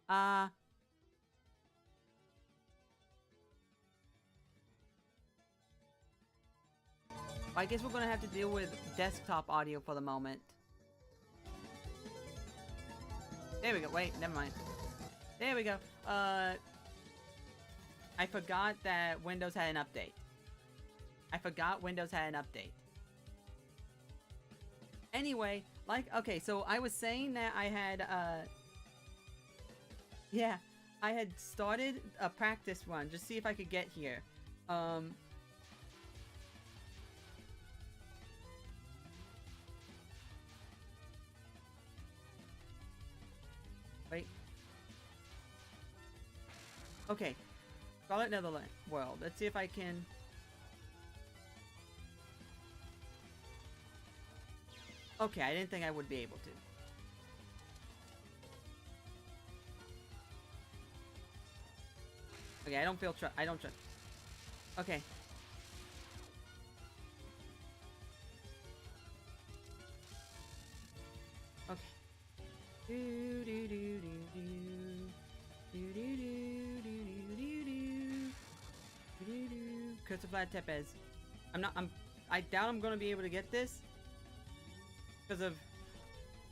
Well, I guess we're gonna have to deal with desktop audio for the moment. There we go. Wait, never mind. There we go. I forgot that Windows had an update. Anyway, like, okay, so I was saying that I had, yeah, I had started a practice run, just see if I could get here. Wait. Okay. Scarlet Netherland World. Let's see if I can... Okay, I didn't think I would be able to. Okay, I don't trust. Okay. Okay. Do do do do do. Do do do do do do do do. Curse of Vlad Tepes. I doubt I'm gonna be able to get this. Because of...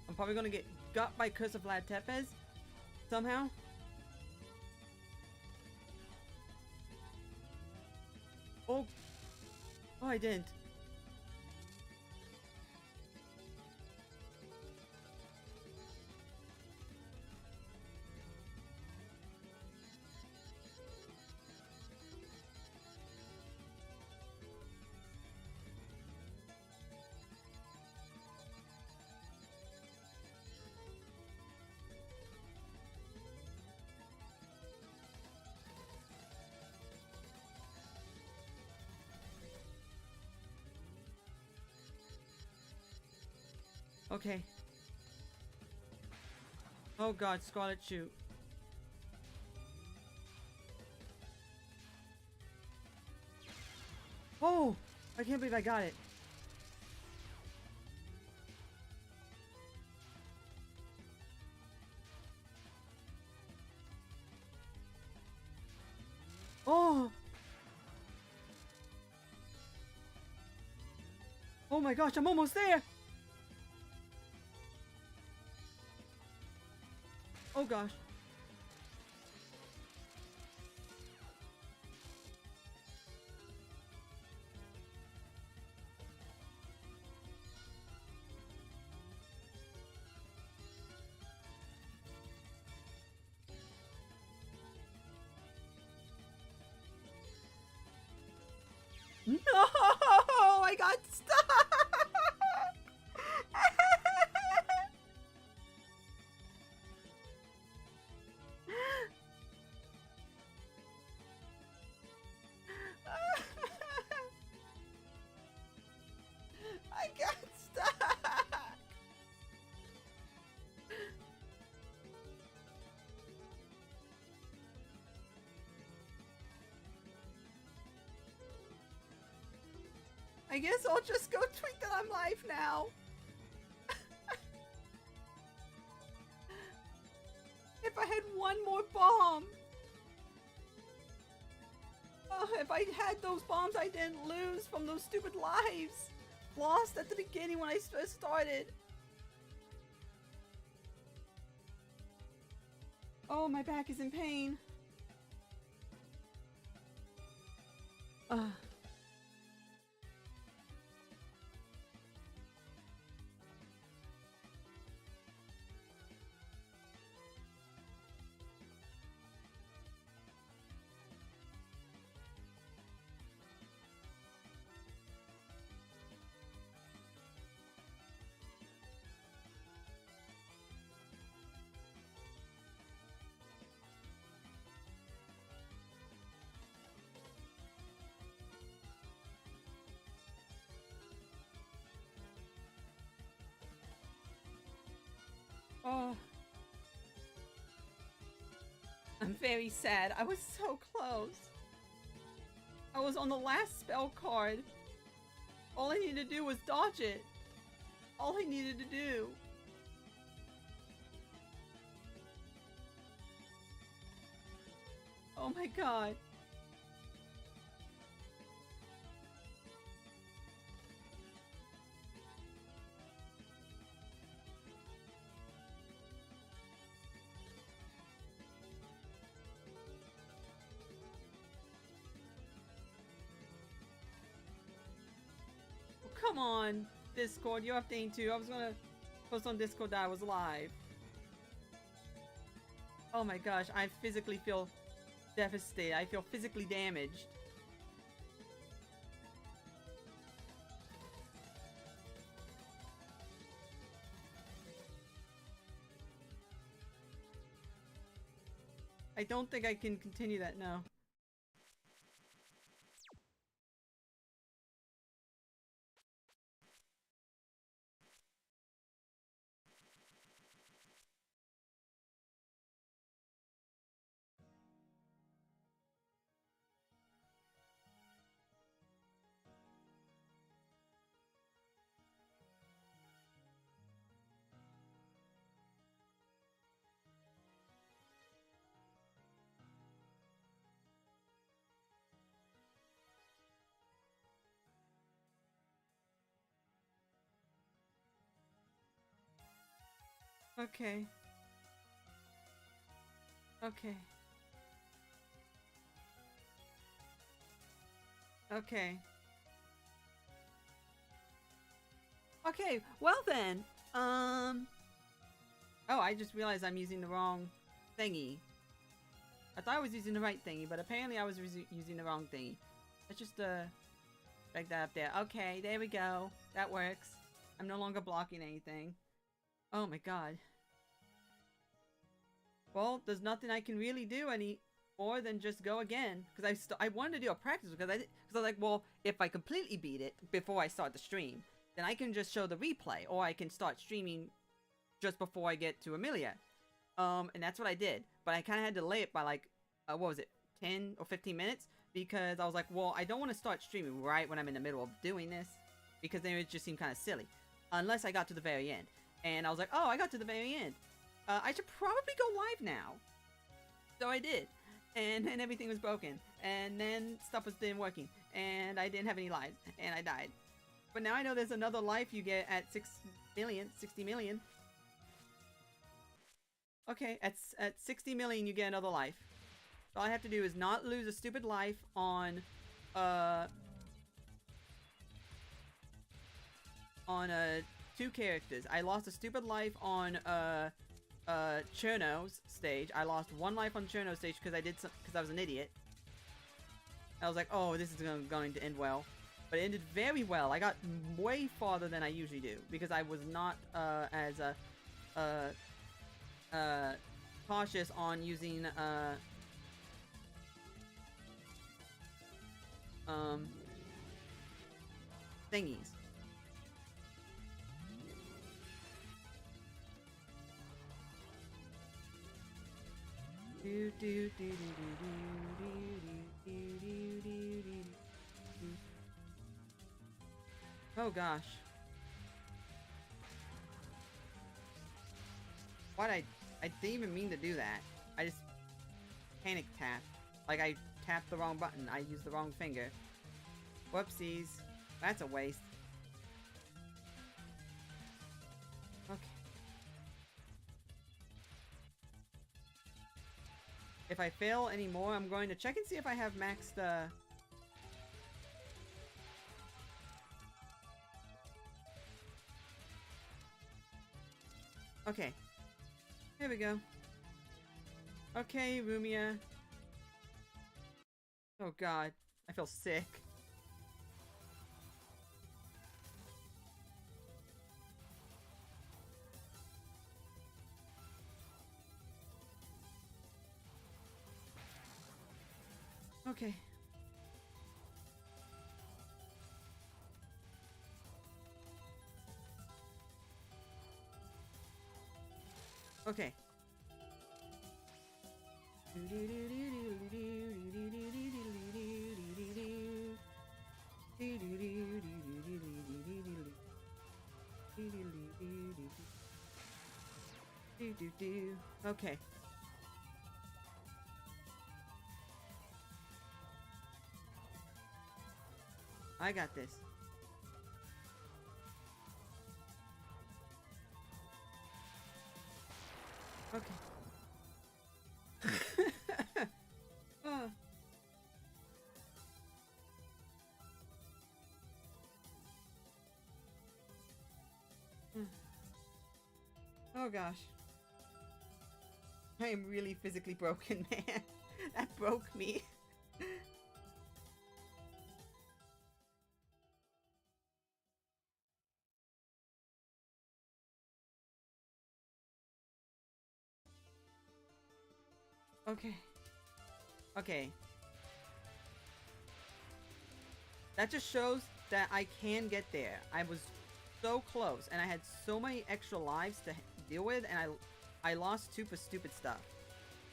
I'm probably gonna get got by Curse of Vlad Tepes. Somehow. Oh. Oh, I didn't. Okay. Oh god, Scarlet Shoot. Oh! I can't believe I got it. Oh! Oh my gosh, I'm almost there! Oh gosh. No! I got stuck! I got stuck! I guess I'll just go tweet that I'm live now. If I had one more bomb. Oh, if I had those bombs I didn't lose from those stupid lives. Lost at the beginning when I first started. Oh, my back is in pain. Oh. I'm very sad. I was so close. I was on the last spell card. All I needed to do was dodge it. All I needed to do. Oh my god. Oh, come on, Discord, you're updating too. I was gonna post on Discord that I was live. Oh my gosh, I physically feel devastated. I feel physically damaged. I don't think I can continue that now. Okay. Okay. Okay. Okay, well then, oh, I just realized I'm using the wrong thingy. I thought I was using the right thingy, but apparently I was using the wrong thingy. Let's just, drag that up there. Okay, there we go. That works. I'm no longer blocking anything. Oh my god. Well, there's nothing I can really do any more than just go again. Because I wanted to do a practice because I was like, well, if I completely beat it before I start the stream, then I can just show the replay, or I can start streaming just before I get to Amelia. And that's what I did. But I kind of had to delay it by like, what was it, 10 or 15 minutes? Because I was like, well, I don't want to start streaming right when I'm in the middle of doing this, because then it just seemed kind of silly. Unless I got to the very end. And I was like, oh, I got to the very end. I should probably go live now. So I did. And then everything was broken. And then stuff didn't working. And I didn't have any lives. And I died. But now I know there's another life you get at 6 million, 60 million. Okay, at 60 million you get another life. All I have to do is not lose a stupid life on, two characters. I lost a stupid life on, Cherno's stage. I lost 1 life on Cherno's stage because I was an idiot. I was like, oh, this is going to end well. But it ended very well. I got way farther than I usually do because I was not, as, cautious on using, thingies. Oh gosh. What I didn't even mean to do that. I just panic tapped. Like I tapped the wrong button. I used the wrong finger. Whoopsies. That's a waste. Okay. If I fail anymore, I'm going to check and see if I have maxed, Okay. Here we go. Okay, Rumia. Oh god. I feel sick. Okay. Okay. Okay. I got this. Okay. Oh. Oh gosh. I am really physically broken, man. That broke me. Okay. Okay. That just shows that I can get there. I was so close, and I had so many extra lives to deal with, and I lost 2 for stupid stuff.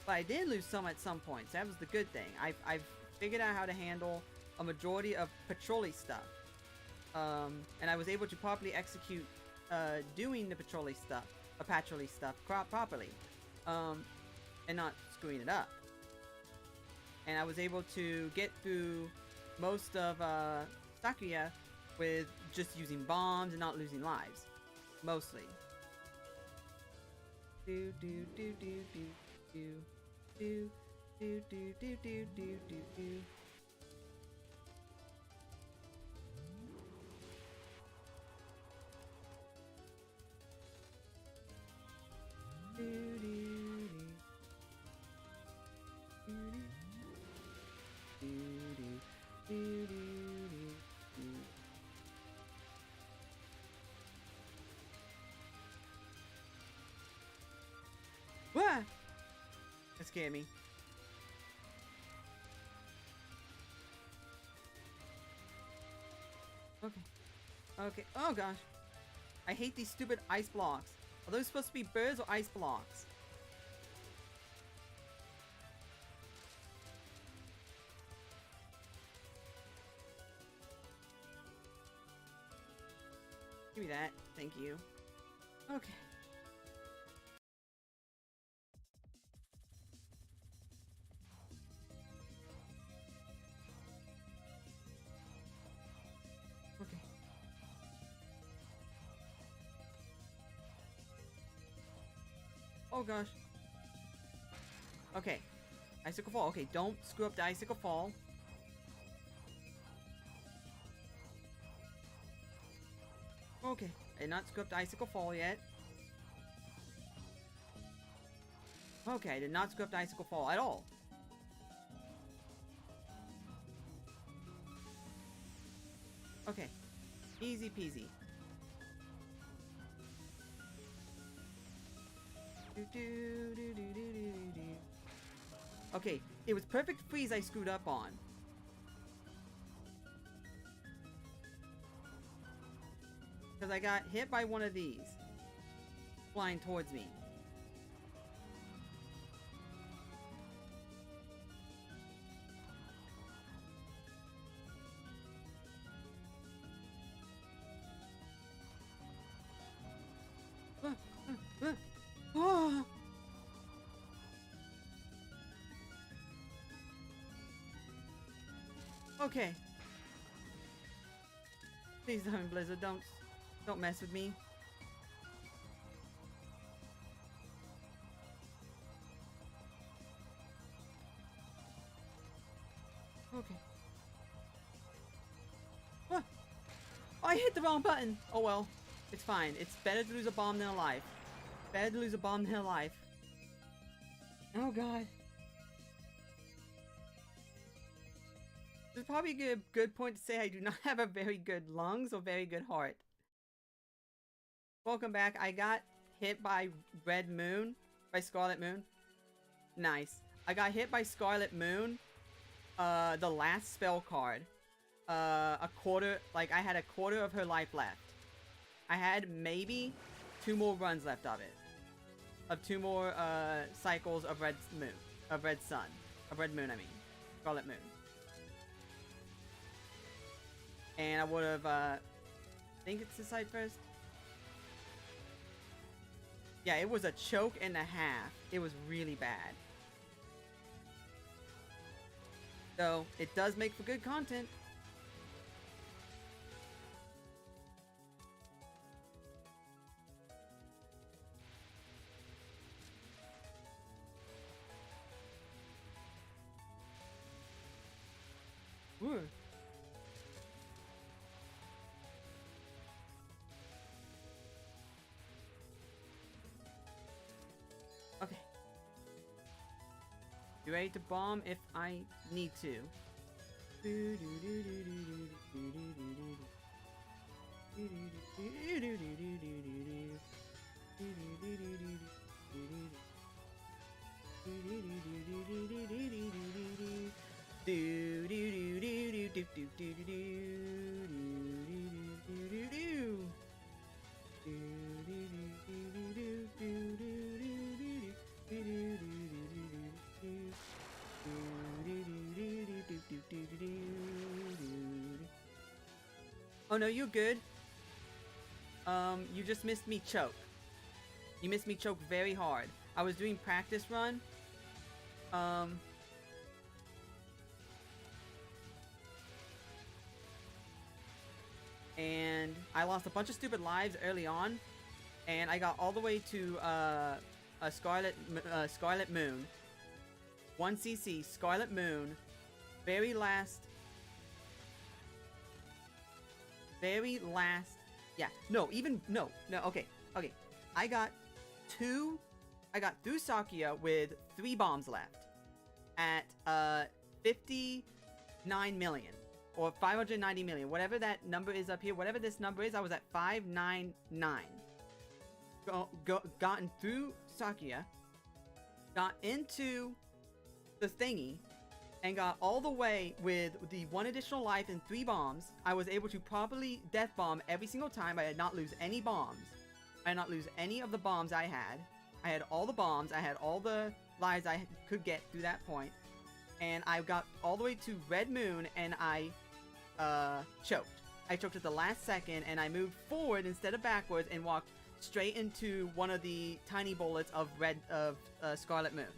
But I did lose some at some points. That was the good thing. I've figured out how to handle a majority of patrol-y stuff. And I was able to properly execute doing the patrol-y stuff properly. And not screwing it up. And I was able to get through most of Sakuya with just using bombs and not losing lives. Mostly. Do do do do do do do do do do do do do. What? That scared me. Okay. Okay. Oh gosh. I hate these stupid ice blocks. Are those supposed to be birds or ice blocks? Give me that. Thank you. Okay. Okay. Oh gosh. Okay. Icicle fall. Okay, don't screw up the icicle fall. Okay. I did not screw up the icicle fall yet. Okay, I did not screw up the icicle fall at all. Okay. Easy peasy. Okay, it was perfect freeze I screwed up on. Because I got hit by one of these. Flying towards me. Oh. Okay. Please don't, Blizzard. Don't mess with me. Okay. Ah. I hit the wrong button. Oh well. It's fine. It's better to lose a bomb than a life. Better to lose a bomb than a life. Oh god. This is probably a good point to say I do not have a very good lungs or very good heart. Welcome back. I got hit by Red Moon. By Scarlet Moon. Nice. I got hit by Scarlet Moon. The last spell card. A quarter. Like, I had a quarter of her life left. I had maybe 2 more runs left of it. Of 2 more cycles of Red Moon. Of Red Sun. Of Red Moon, I mean. Scarlet Moon. And I would have, I think it's this side first. Yeah, it was a choke and a half. It was really bad. So, it does make for good content. Be ready to bomb if I need to. Oh no, you're good. You just missed me choke. You missed me choke very hard. I was doing practice run. And I lost a bunch of stupid lives early on. And I got all the way to a Scarlet Moon. 1cc, Scarlet Moon. Very last. Yeah, no, okay. I got through Sakuya with 3 bombs left. At 59 million. Or 590 million. Whatever that number is up here. Whatever this number is, I was at 599. Gotten through Sakuya. Got into the thingy. And got all the way with the 1 additional life and 3 bombs. I was able to properly death bomb every single time. I did not lose any bombs. I did not lose any of the bombs I had. I had all the bombs. I had all the lives I could get through that point. And I got all the way to Red Moon and I choked. I choked at the last second and I moved forward instead of backwards and walked straight into one of the tiny bullets of Scarlet Moon.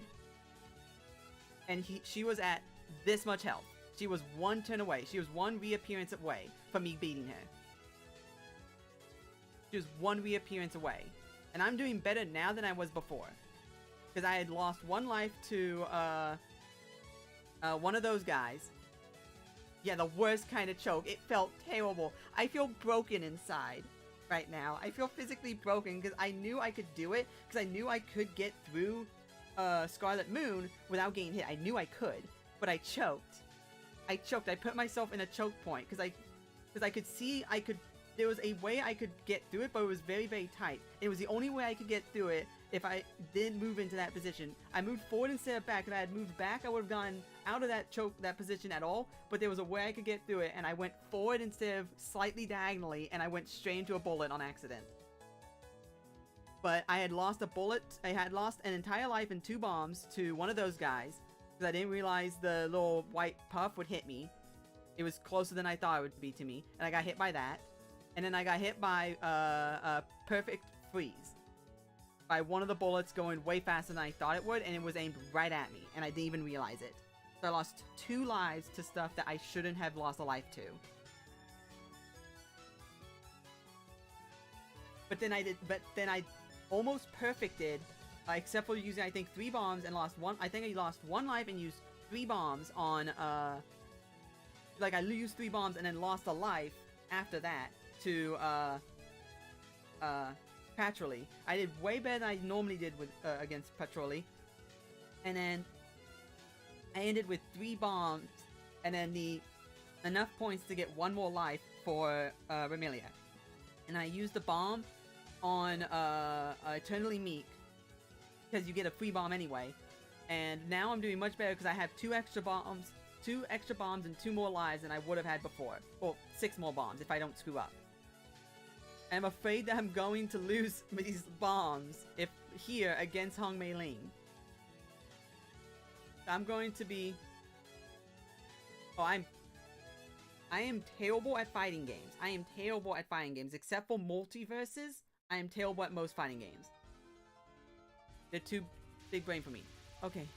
And she was at this much health. She was 1 turn away. She was 1 reappearance away from me beating her. She was 1 reappearance away. And I'm doing better now than I was before. Because I had lost 1 life to one of those guys. Yeah, the worst kind of choke. It felt terrible. I feel broken inside right now. I feel physically broken because I knew I could do it. Because I knew I could get through Scarlet Moon without getting hit. I knew I could. But I choked. I put myself in a choke point because I could see there was a way I could get through it, but it was very, very tight. It was the only way I could get through it if I did move into that position. I moved forward instead of back. If I had moved back, I would have gone out of that position at all, but there was a way I could get through it, and I went forward instead of slightly diagonally, and I went straight into a bullet on accident. But I had lost a bullet. I had lost an entire life and 2 bombs to one of those guys. Because I didn't realize the little white puff would hit me. It was closer than I thought it would be to me. And I got hit by that. And then I got hit by a perfect freeze. By one of the bullets going way faster than I thought it would. And it was aimed right at me. And I didn't even realize it. So I lost 2 lives to stuff that I shouldn't have lost a life to. But then I almost perfected, except for using I think 3 bombs and lost 1. I think I lost 1 life and used 3 bombs on like I used 3 bombs and then lost a life after that to Patrolly. I did way better than I normally did with against Patrolly. And then I ended with 3 bombs and then enough points to get 1 more life for Remelia. And I used the bomb on Eternally Meek because you get a free bomb anyway. And now I'm doing much better because I have 2 extra bombs and 2 more lives than I would have had before. Well, 6 more bombs if I don't screw up. I'm afraid that I'm going to lose these bombs here against Hong Mei Ling. I'm going to be... Oh, I am terrible at fighting games. I am terrible at fighting games. Except for multiverses, I am terrible at most fighting games. They're too big brain for me. Okay.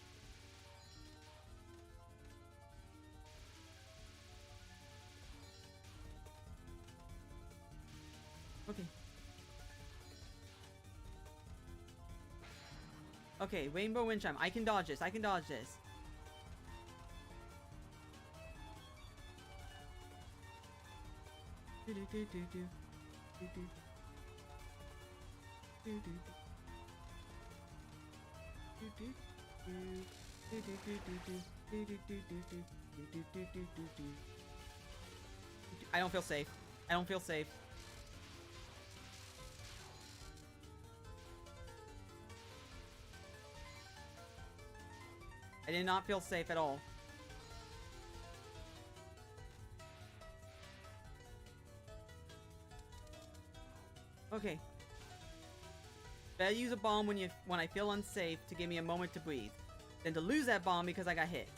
Okay. Okay, Rainbow Wind Chime. I can dodge this. I can dodge this. I don't feel safe. I don't feel safe. I did not feel safe at all. Okay. Better use a bomb when I feel unsafe to give me a moment to breathe, than to lose that bomb because I got hit.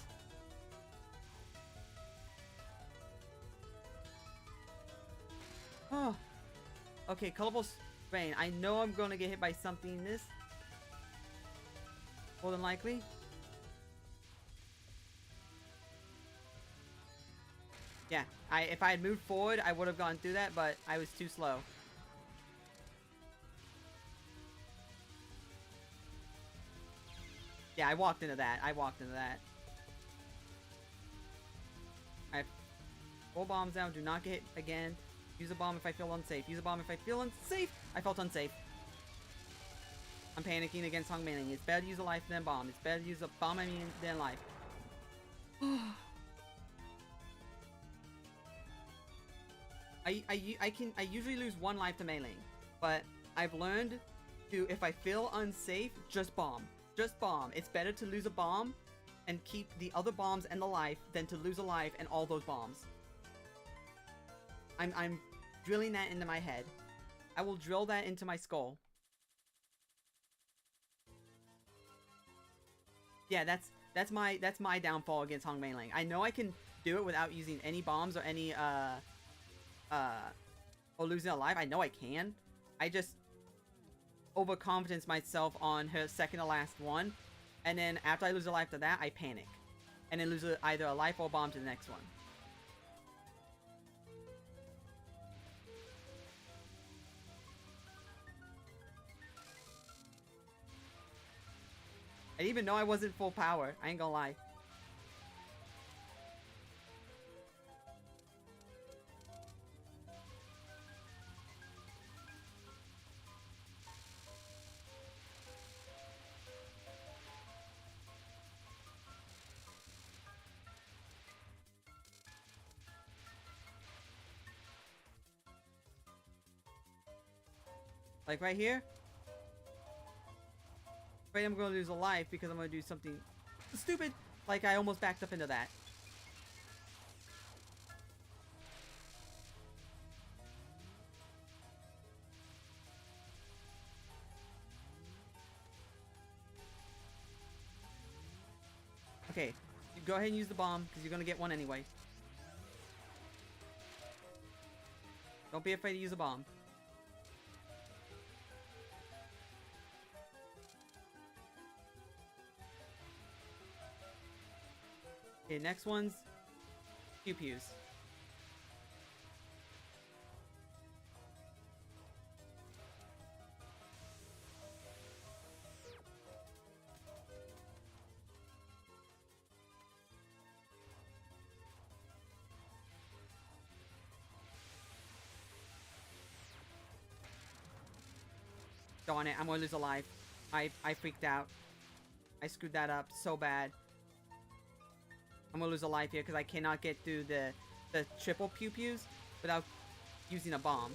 Oh. Okay, colorful rain. I know I'm gonna get hit by something in this. More than likely. Yeah, if I had moved forward, I would have gone through that, but I was too slow. Yeah, I walked into that. I have 4 bombs now. Do not get hit again. Use a bomb if I feel unsafe. Use a bomb if I feel unsafe. I felt unsafe. I'm panicking against Hong Mailing. It's better to use a life than a bomb. It's better to use a bomb than life. I usually lose 1 life to meleeing, but I've learned to, if I feel unsafe, just bomb. Just bomb. It's better to lose a bomb and keep the other bombs and the life than to lose a life and all those bombs. I'm drilling that into my head. I will drill that into my skull. Yeah, that's my downfall against Hong Mailing. I know I can do it without using any bombs or any or losing a life. I know I can. I just overconfidence myself on her second to last one, and then after I lose a life to that, I panic, and then lose either a life or a bomb to the next one. I didn't even know I wasn't full power. I ain't gonna lie. Like right here. Afraid I'm gonna lose a life because I'm gonna do something stupid. Like I almost backed up into that. Okay, you go ahead and use the bomb because you're gonna get one anyway. Don't be afraid to use a bomb. Okay, next one's pew-pews. Darn it, I'm gonna lose a life. I freaked out. I screwed that up so bad. I'm gonna lose a life here because I cannot get through the triple pew-pews without using a bomb.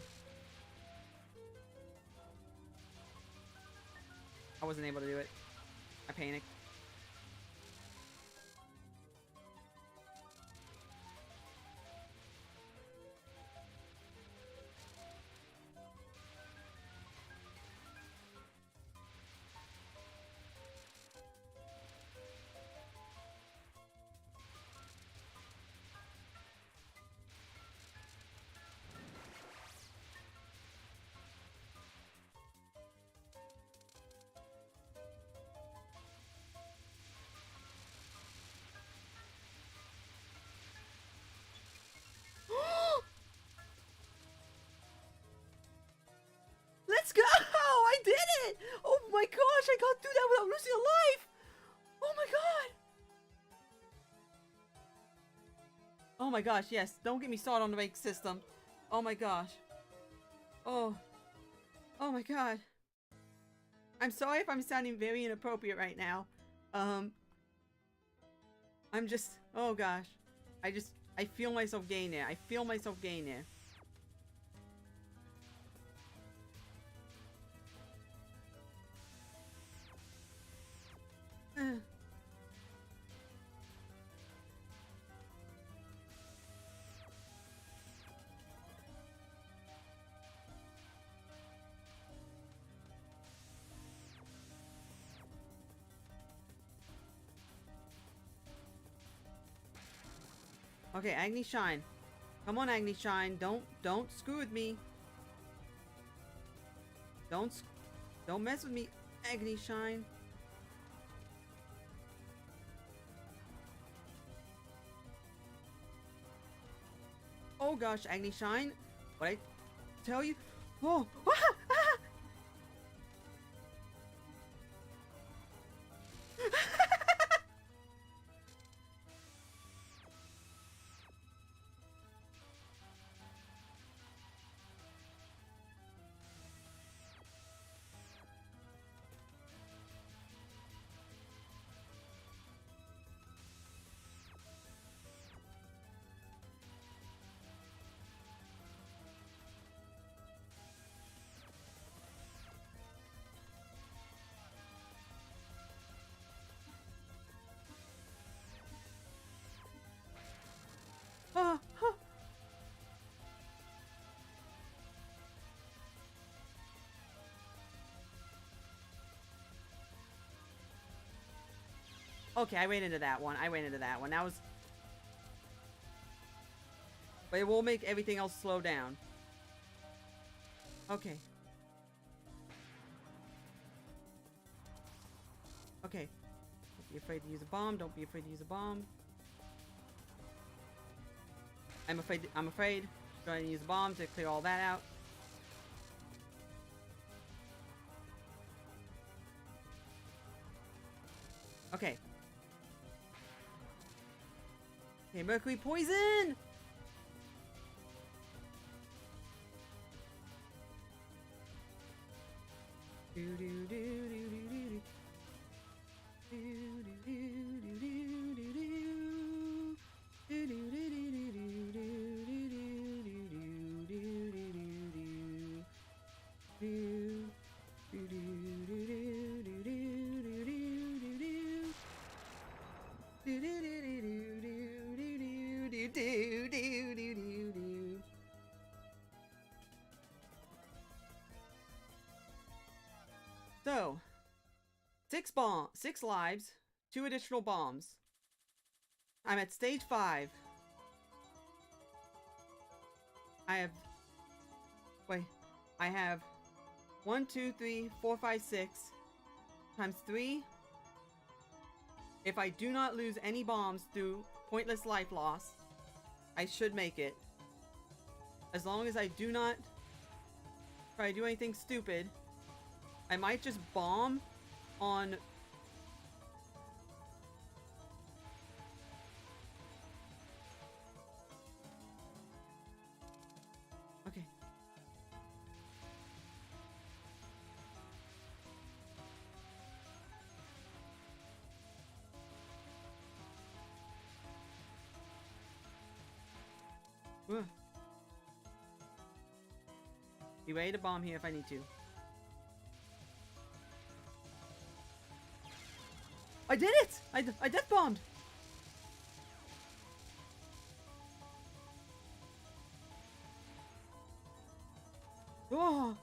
I wasn't able to do it. I panicked. Let's go! I did it! Oh my gosh, I got through that without losing a life! Oh my god! Oh my gosh, yes. Don't get me started on the rank system. Oh my gosh. Oh. Oh my god. I'm sorry if I'm sounding very inappropriate right now. I'm just, oh gosh. I feel myself getting there. I feel myself getting there. Okay, Agni Shine. Come on, Agni Shine. Don't screw with me. Don't mess with me, Agni Shine. Oh gosh, Agni Shine. What I tell you? Oh, ah, ah. Okay, I ran into that one. I ran into that one. That was... But it will make everything else slow down. Okay. Okay. Don't be afraid to use a bomb. Don't be afraid to use a bomb. I'm afraid. Trying to use a bomb to clear all that out. Okay. Okay, Mercury Poison! So, 6 lives, 2 additional bombs. I'm at stage 5. I have 1, 2, 3, 4, 5, 6 times 3. If I do not lose any bombs through pointless life loss, I should make it. As long as I do not try to do anything stupid, I might just bomb on... Okay. Ugh. Be ready to bomb here if I need to. I did it! I death bombed! Oh!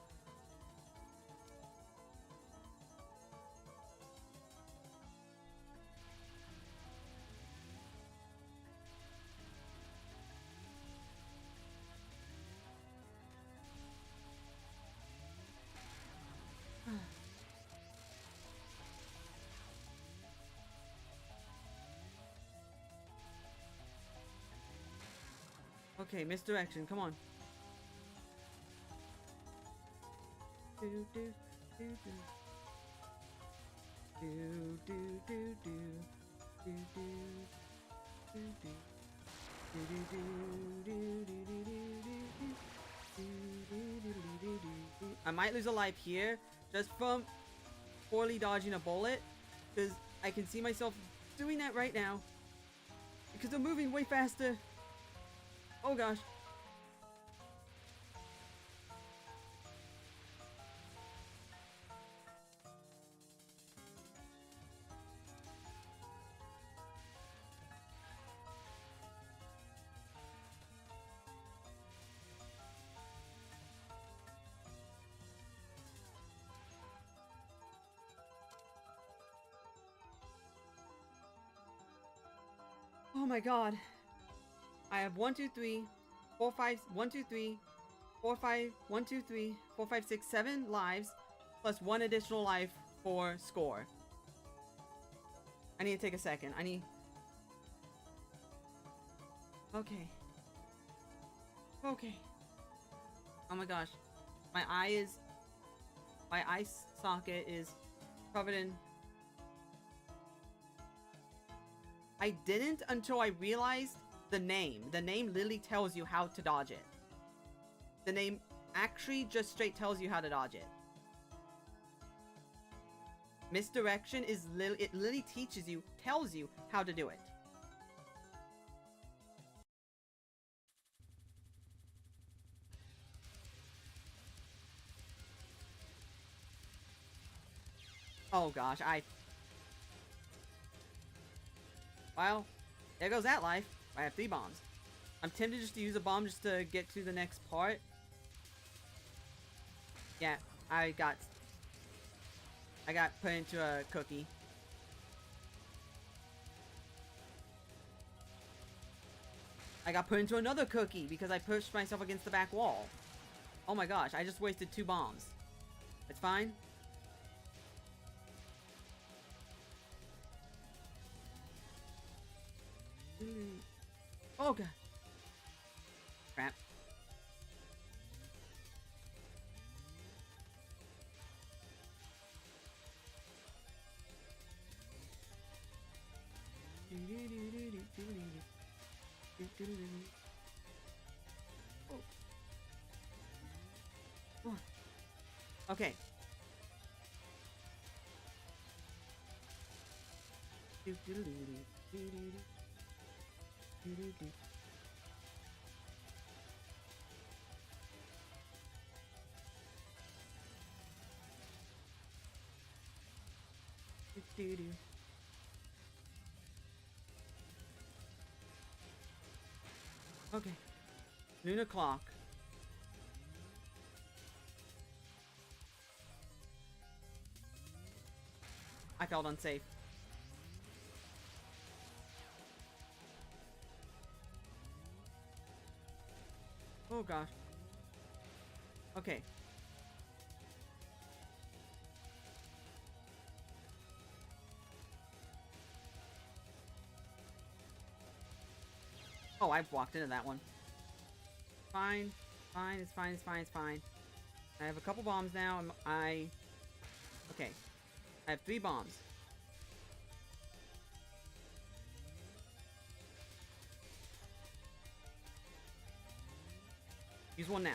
Okay, misdirection, come on. Do do do do. Do do do do. Do do do do. Do do do do do. I might lose a life here just from poorly dodging a bullet, because I can see myself doing that right now. because they're moving way faster. Oh gosh. Oh my god. I have 1, 2, 3, 4, 5, 1, 2, 3, 4, 5, 1, 2, 3, 4, 5, 6, 7 lives, plus 1 additional life for score. I need to take a second. I need... Okay. Okay. Oh my gosh. My eye socket is covered in... I didn't until I realized the name. The name literally tells you how to dodge it. The name actually just straight tells you how to dodge it. Misdirection is it literally teaches you, tells you how to do it. Oh gosh, well, there goes that life. I have 3 bombs. I'm tempted just to use a bomb just to get to the next part. Yeah, I got put into a cookie. I got put into another cookie because I pushed myself against the back wall. Oh my gosh, I just wasted 2 bombs. It's fine. Oh god. Crap. Oh. Okay. Okay. Noon o'clock. I felt unsafe. Oh gosh. Okay. Oh, I walked into that one. Fine. Fine, it's fine, it's fine, it's fine. I have a couple bombs now. Okay. I have 3 bombs. Use one now.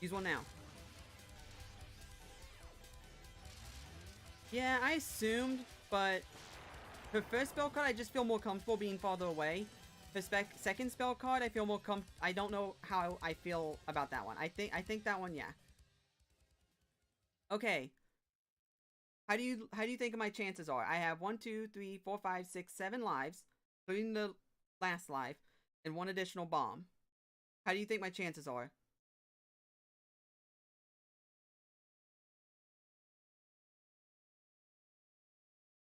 Use one now. Yeah, I assumed, but for first spell card, I just feel more comfortable being farther away. For second spell card, I feel more I don't know how I feel about that one. I think that one, yeah. Okay. How do you think my chances are? I have 1, 2, 3, 4, 5, 6, 7 lives, including the last life, and 1 additional bomb. How do you think my chances are?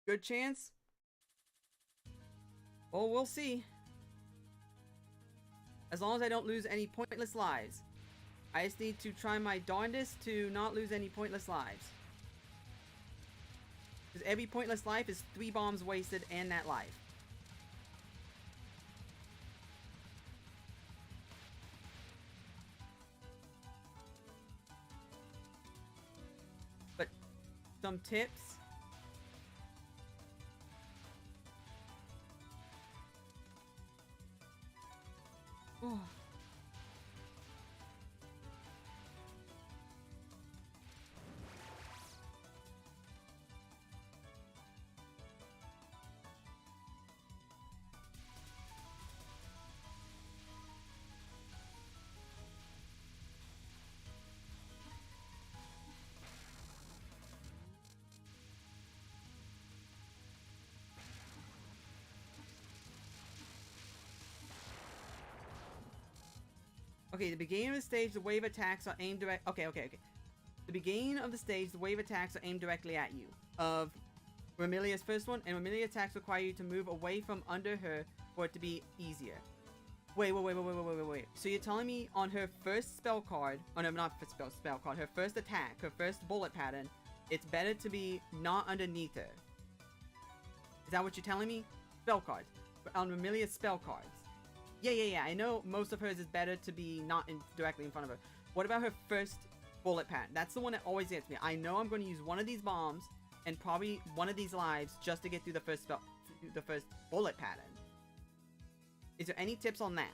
Good chance? Well, we'll see. As long as I don't lose any pointless lives. I just need to try my darndest to not lose any pointless lives. Because every pointless life is 3 bombs wasted and that life. But some tips. Oh. Okay, the beginning of the stage, the wave attacks are aimed direct. Okay. The beginning of the stage, the wave attacks are aimed directly at you. Of Remilia's first one, and Remilia attacks require you to move away from under her for it to be easier. Wait. So you're telling me on her first spell card, oh no, not spell card, her first attack, her first bullet pattern, it's better to be not underneath her. Is that what you're telling me? Spell cards. On Remilia's spell cards. Yeah. I know most of hers is better to be not directly in front of her. What about her first bullet pattern? That's the one that always gets me. I know I'm going to use one of these bombs and probably one of these lives just to get through the first spell, the first bullet pattern. Is there any tips on that?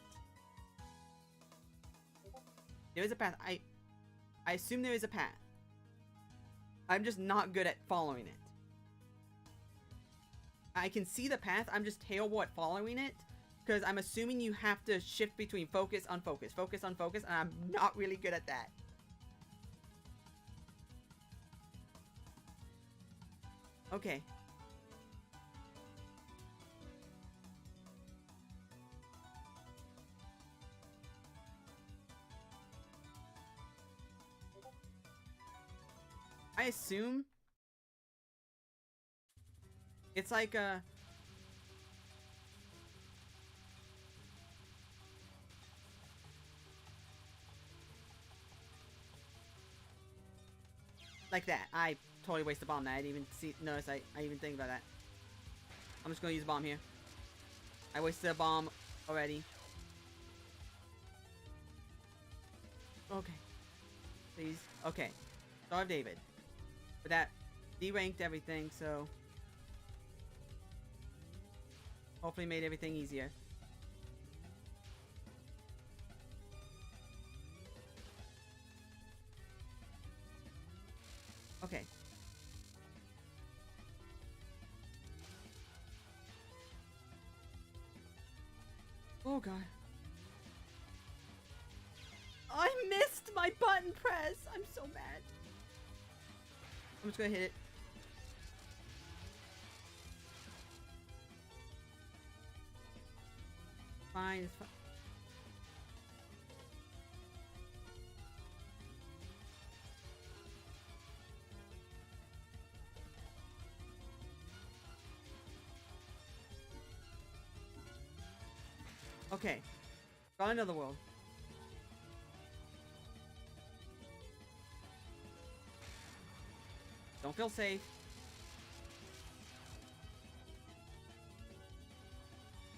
There is a path. I assume there is a path. I'm just not good at following it. I can see the path. I'm just terrible at following it. Because I'm assuming you have to shift between focus, unfocus, focus, unfocus, and I'm not really good at that. Okay. I assume it's like a... like that. I totally wasted a bomb there. I didn't even notice I even think about that. I'm just gonna use a bomb here. I wasted a bomb already. Okay. Please. Okay. Star of David. But that deranked everything, so... hopefully made everything easier. Okay. Oh god. I missed my button press! I'm so mad. I'm just gonna hit it. Fine, it's fine. Okay. Got another world. Don't feel safe.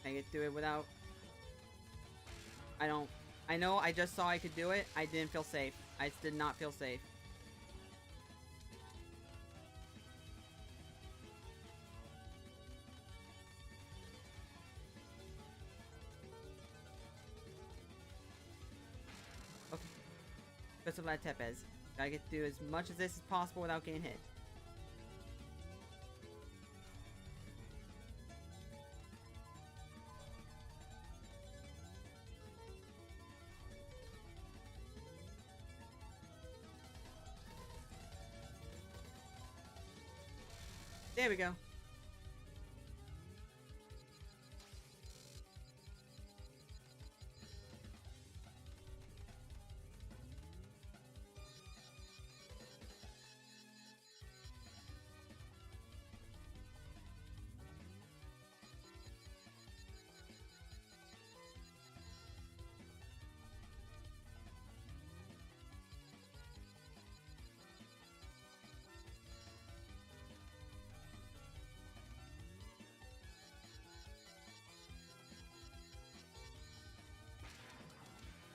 I get through it without... I know I just saw I could do it. I didn't feel safe. I just did not feel safe. Okay. First of all, Tepes. Gotta get through as much of this as possible without getting hit. There we go.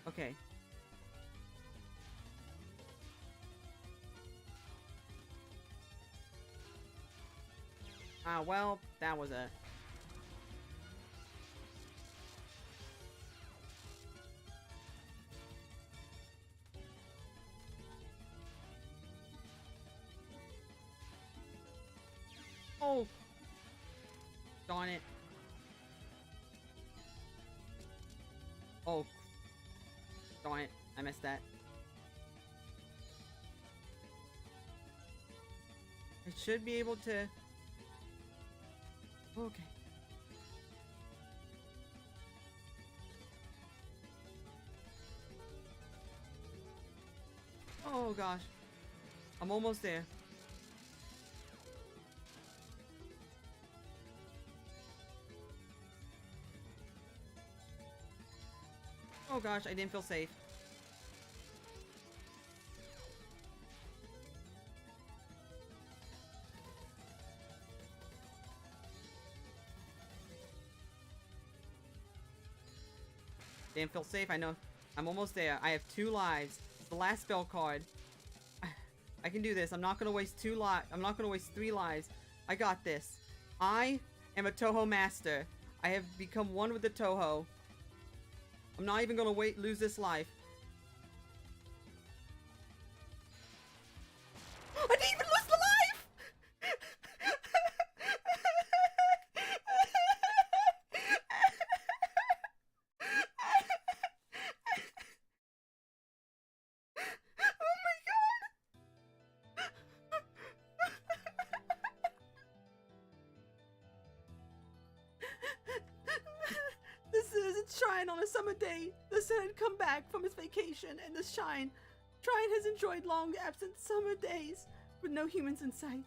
Okay. Well, that was a... oh! Darn it. Oh. Darn it. I missed that. I should be able to... okay. gosh. I'm almost there. Oh gosh, I didn't feel safe. Didn't feel safe, I know. I'm almost there. I have 2 lives. It's the last spell card. I can do this. I'm not gonna waste 2 lives. I'm not gonna waste 3 lives. I got this. I am a Touhou master. I have become one with the Touhou. I'm not even gonna lose this life. I didn't even lose the life! Oh my god! This is its shrine on a summer day. The sun had come back from its vacation, and the shrine has enjoyed long absent summer days with no humans in sight.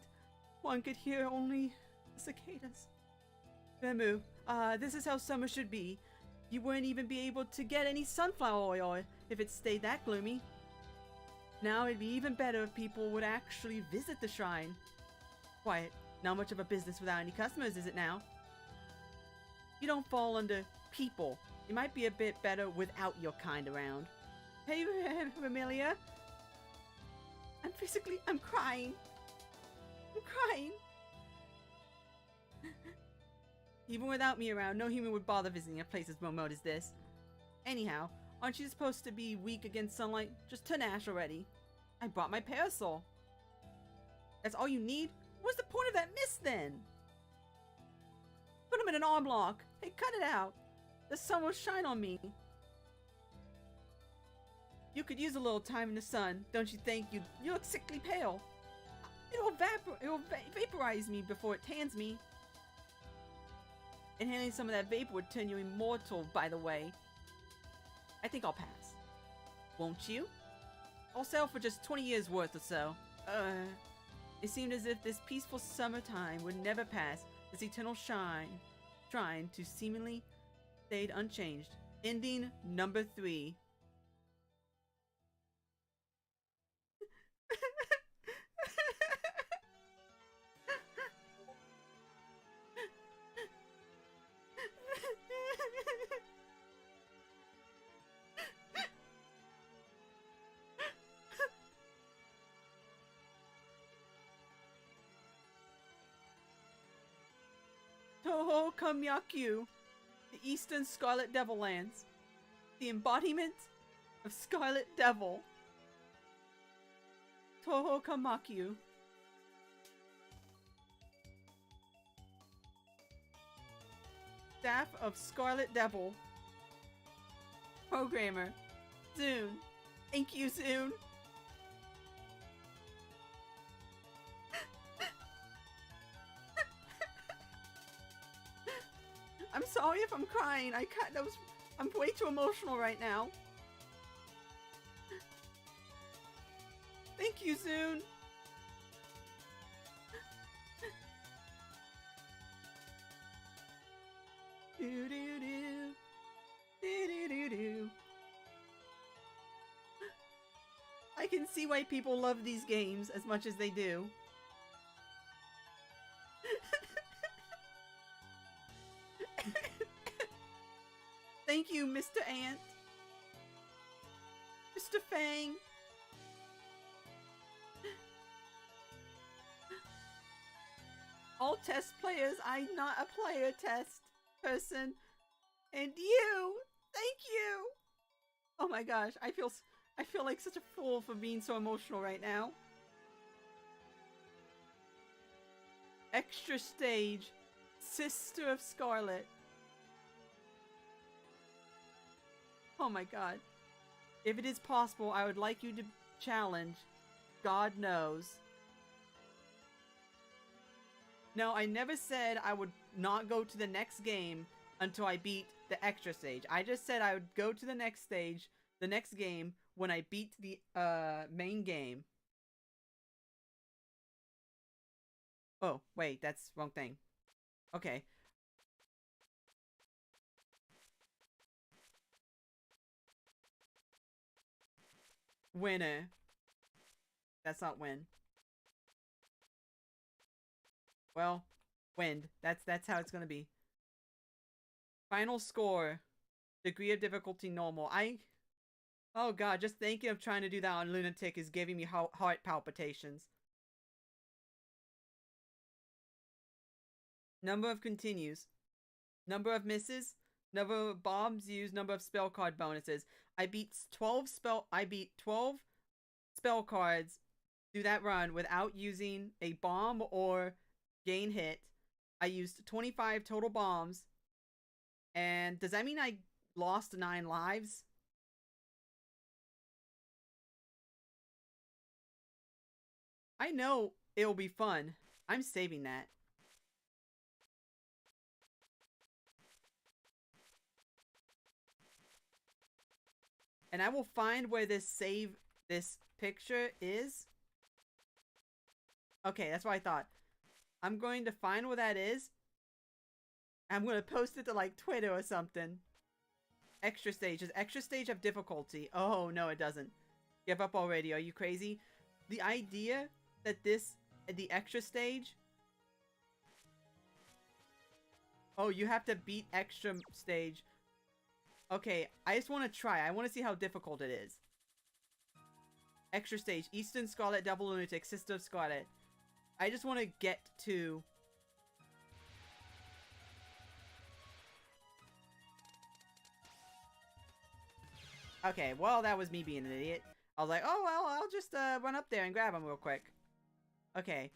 One could hear only the cicadas. Vemu, this is how summer should be. You wouldn't even be able to get any sunflower oil if it stayed that gloomy. Now it'd be even better if people would actually visit the shrine. Quiet, not much of a business without any customers, is it now? You don't fall under people. It might be a bit better without your kind around. Hey, Amelia. I'm crying. I'm crying. Even without me around, no human would bother visiting a place as remote as this. Anyhow, aren't you supposed to be weak against sunlight? Just turn ash already. I brought my parasol. That's all you need? What's the point of that mist then? Put him in an arm lock. Hey, cut it out. The sun will shine on me. You could use a little time in the sun, don't you think? You look sickly pale. It'll vaporize me before it tans me. Inhaling some of that vapor would turn you immortal, by the way. I think I'll pass. Won't you? I'll sell for just 20 years worth or so. It seemed as if this peaceful summertime would never pass. This eternal shrine to seemingly stayed unchanged. Ending number 3. Touhou Kamyaku, the Eastern Scarlet Devil Lands, the embodiment of Scarlet Devil. Touhou Kamyaku. Staff of Scarlet Devil. Programmer. Zune. Thank you, Zune. I'm sorry if I'm crying. I'm way too emotional right now. Thank you, Zune. Do do do. Do do do do. I can see why people love these games as much as they do. Thank you, Mr. Ant. Mr. Fang. All test players, I'm not a player test person. And you, thank you. Oh my gosh, I feel like such a fool for being so emotional right now. Extra stage, Sister of Scarlet. Oh my god. If it is possible, I would like you to challenge God Knows. No, I never said I would not go to the next game until I beat the extra stage. I just said I would go to the next stage, the next game, when I beat the main game. Oh, wait, that's wrong thing. Okay. Winner. That's not win. Well, wind. That's how it's gonna be. Final score. Degree of difficulty normal. Oh god, just thinking of trying to do that on Lunatic is giving me heart palpitations. Number of continues. Number of misses. Number of bombs used. Number of spell card bonuses. I beat 12 spell cards through that run without using a bomb or gain hit. I used 25 total bombs. And does that mean I lost 9 lives? I know it'll be fun. I'm saving that. And I will find where this picture is. Okay, that's what I thought. I'm going to find where that is. I'm going to post it to like Twitter or something. Extra stage. Does extra stage have difficulty? Oh, no, it doesn't. Give up already. Are you crazy? The idea that the extra stage... Oh, you have to beat extra stage. Okay, I just want to try. I want to see how difficult it is. Extra stage. Eastern Scarlet, Double Lunatic, Sister of Scarlet. I just want to get to... Okay, well, that was me being an idiot. I was like, oh, well, I'll just run up there and grab him real quick. Okay.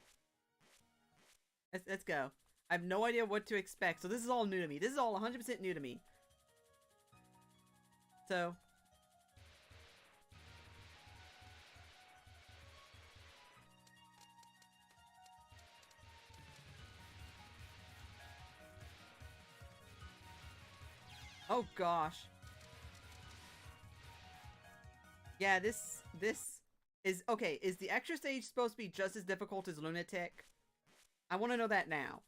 Let's go. I have no idea what to expect, so this is all new to me. This is all 100% new to me. So... Oh, gosh. Yeah, this is... Okay, is the extra stage supposed to be just as difficult as Lunatic? I want to know that now.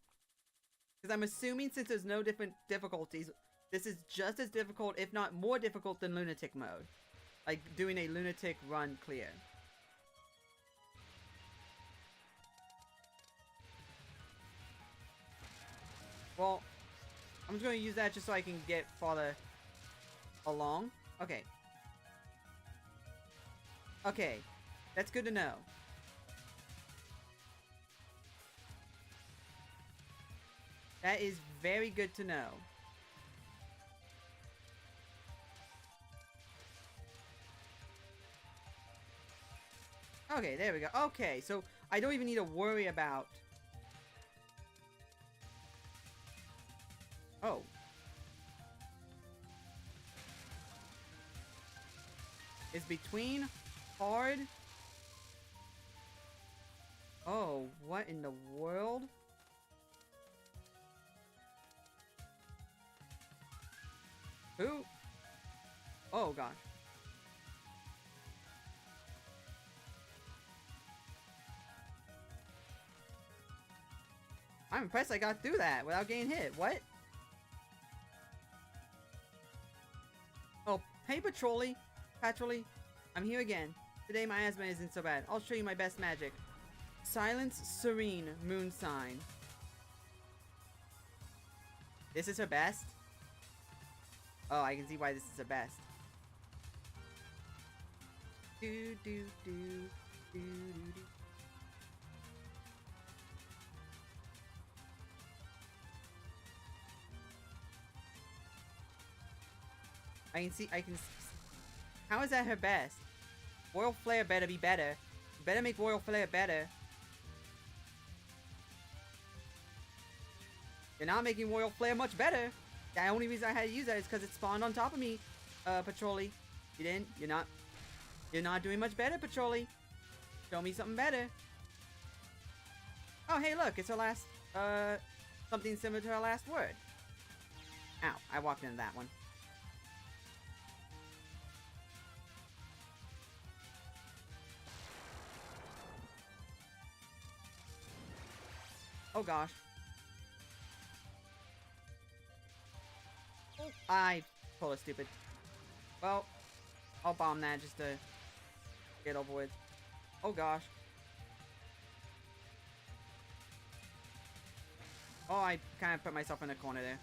Because I'm assuming since there's no different difficulties, this is just as difficult, if not more difficult than Lunatic mode. Like, doing a Lunatic run clear. Well, I'm just going to use that just so I can get farther along. Okay. Okay. That's good to know. That is very good to know. Okay, there we go. Okay, so I don't even need to worry about... Oh. Is between hard... Oh, what in the world? Who? Oh, gosh. I'm impressed I got through that without getting hit. What? Oh, hey, Patrolly. I'm here again. Today my asthma isn't so bad. I'll show you my best magic. Silence Serene Moon Sign. This is her best? Oh, I can see why this is her best. Do do do do do do. I can... How is that her best? Royal Flare better be better. You better make Royal Flare better. You're not making Royal Flare much better. The only reason I had to use that is because it spawned on top of me, Patrolly. You didn't? You're not doing much better, Patrolly. Show me something better. Oh, hey, look. It's her last, something similar to her last word. Ow. I walked into that one. Oh gosh. I totally stupid. Well, I'll bomb that just to get over with. Oh gosh. Oh, I kind of put myself in a corner there.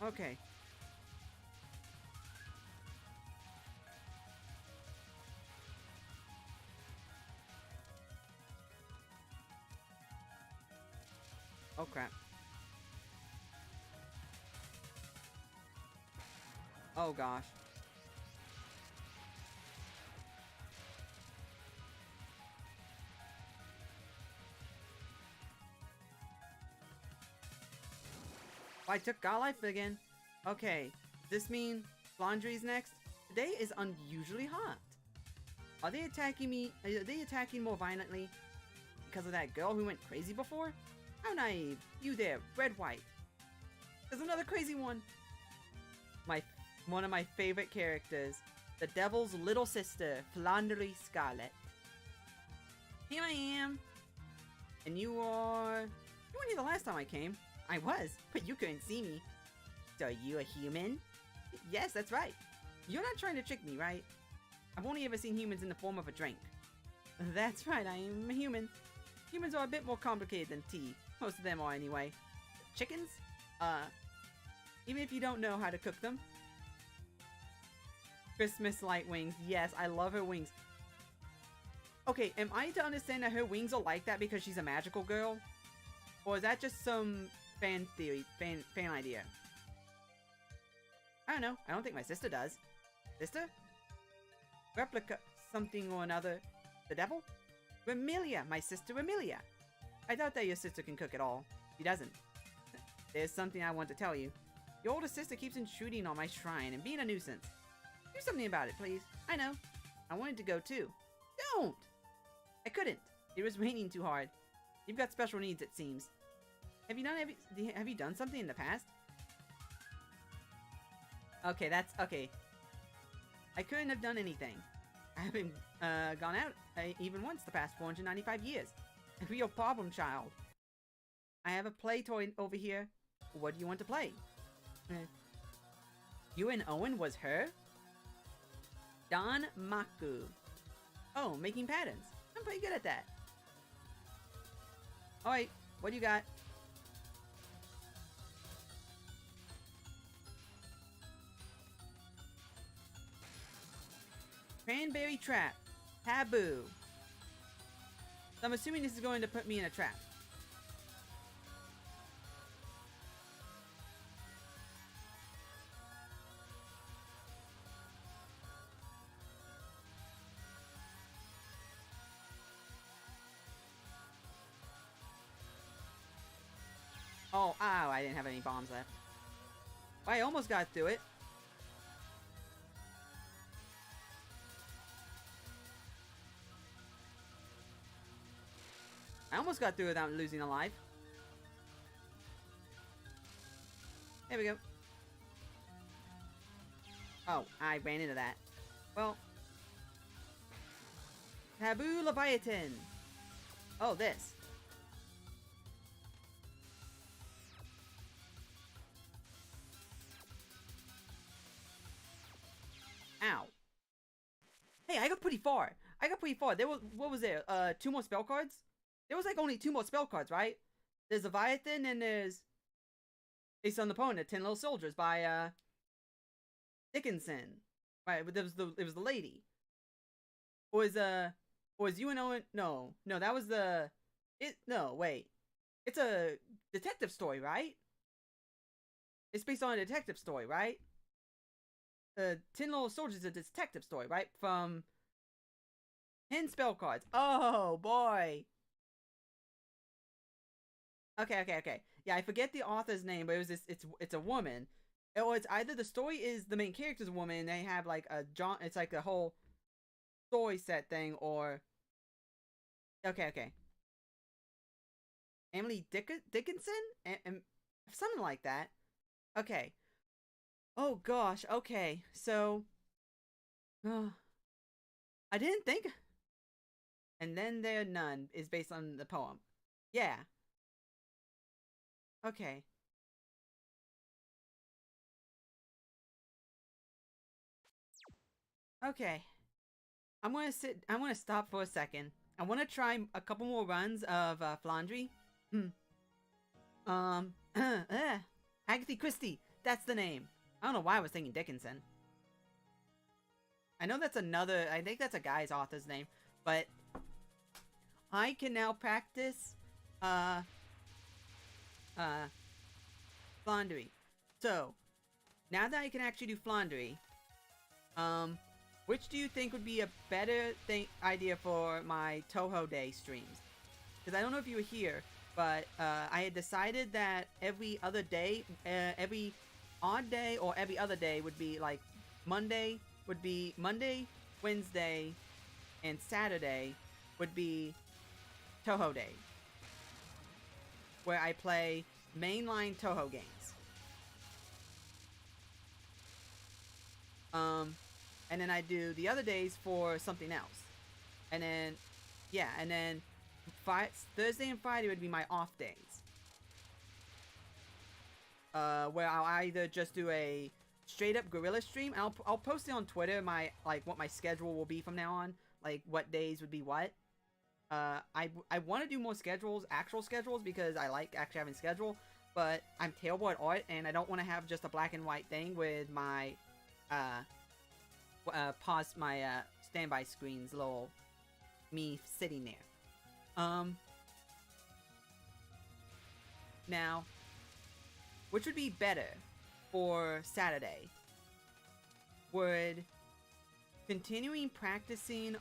Okay. Oh crap. Oh gosh. I took God Life again. Okay. Does this mean Laundry's next? Today is unusually hot. Are they attacking me? Are they attacking more violently because of that girl who went crazy before? How naive. You there, red white. There's another crazy one. One of my favorite characters. The Devil's little sister, Flandery Scarlet. Here I am. And you were here the last time I came. I was, but you couldn't see me. So are you a human? Yes, that's right. You're not trying to trick me, right? I've only ever seen humans in the form of a drink. That's right, I am a human. Humans are a bit more complicated than tea. Most of them are anyway. Chickens? Even if you don't know how to cook them. Christmas light wings. Yes, I love her wings. Okay, am I to understand that her wings are like that because she's a magical girl? Or is that just some fan theory, fan idea? I don't know. I don't think my sister does. Sister? Replica something or another. The devil? Remilia, my sister Remilia. I doubt that your sister can cook at all. She doesn't. There's something I want to tell you. Your older sister keeps intruding on my shrine and being a nuisance. Do something about it, please. I know. I wanted to go too. Don't! I couldn't. It was raining too hard. You've got special needs, it seems. Have you done something in the past? Okay, that's okay. I couldn't have done anything. I haven't gone out even once the past 495 years. A real problem child. I have a play toy over here. What do you want to play? You and Owen was her? Don Maku. Oh, making patterns. I'm pretty good at that. Alright, what do you got? Cranberry trap. Taboo. So I'm assuming this is going to put me in a trap. Oh, I didn't have any bombs left. I almost got through it. I almost got through without losing a life. There we go. Oh, I ran into that. Well. Taboo Leviathan. Oh, this. Ow. Hey, I got pretty far. There was, what was there? 2 more spell cards? There was like only 2 more spell cards, right? There's Leviathan and there's Ace on the Opponent, 10 Little Soldiers by Dickinson. Right, but it was the lady. Was you and Owen? No, that was no, wait. It's a detective story, right? It's based on a detective story, right? 10 Little Soldiers is a detective story, right? From 10 spell cards. Oh boy. Okay. Yeah, I forget the author's name, but it was this. It's a woman. Or it's either the story is the main character's a woman, and they have like a It's like a whole story set thing, or okay. Emily Dickinson and something like that. Okay. Oh gosh, okay. So, I didn't think. And then there none is based on the poem. Yeah. Okay. Okay. I'm gonna stop for a second. I want to try a couple more runs of Flandry. Agatha Christie. That's the name. I don't know why I was thinking Dickinson. I know that's another. I think that's a guy's author's name, but I can now practice uh Flandry. So now that I can actually do Flandry, which do you think would be a better idea for my Touhou Day streams? Because I don't know if you were here, but I had decided that every other day, every odd day or every other day would be like Monday would be Monday, Wednesday, and Saturday would be Touhou Day, where I play mainline Touhou games. And then I do the other days for something else. And then, yeah, and then Thursday and Friday would be my off days. Where I'll either just do a straight up guerrilla stream. I'll post it on Twitter, what my schedule will be from now on. Like, what days would be what. I want to do more actual schedules, because I like actually having schedule. But I'm terrible at art, and I don't want to have just a black and white thing with my, pause my standby screen's little me sitting there. Now, which would be better for Saturday? Would continuing practicing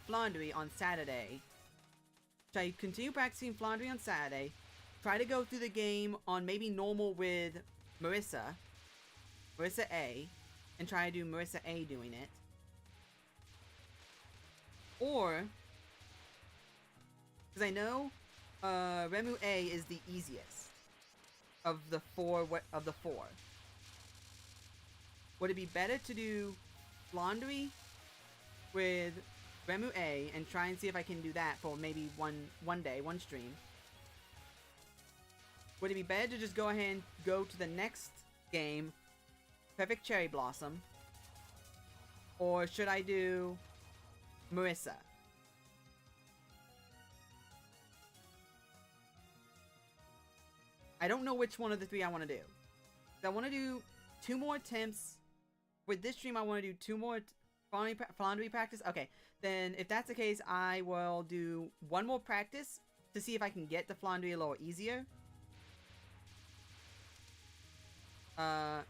Flandry on Saturday? Should I continue practicing Flandry on Saturday? Try to go through the game on maybe normal with Marissa A, and try to do Marissa A doing it. Or, because I know Remu A is the easiest of the four. Would it be better to do Flandry with Remu A and try and see if I can do that for maybe one day, one stream? Would it be better to just go ahead and go to the next game, Perfect Cherry Blossom? Or should I do Marissa? I don't know which one of the three I want to do. I want to do 2 more attempts. With this stream, I want to do 2 more Flandry practice. Okay, then if that's the case, I will do 1 more practice to see if I can get the Flandry a little easier. God,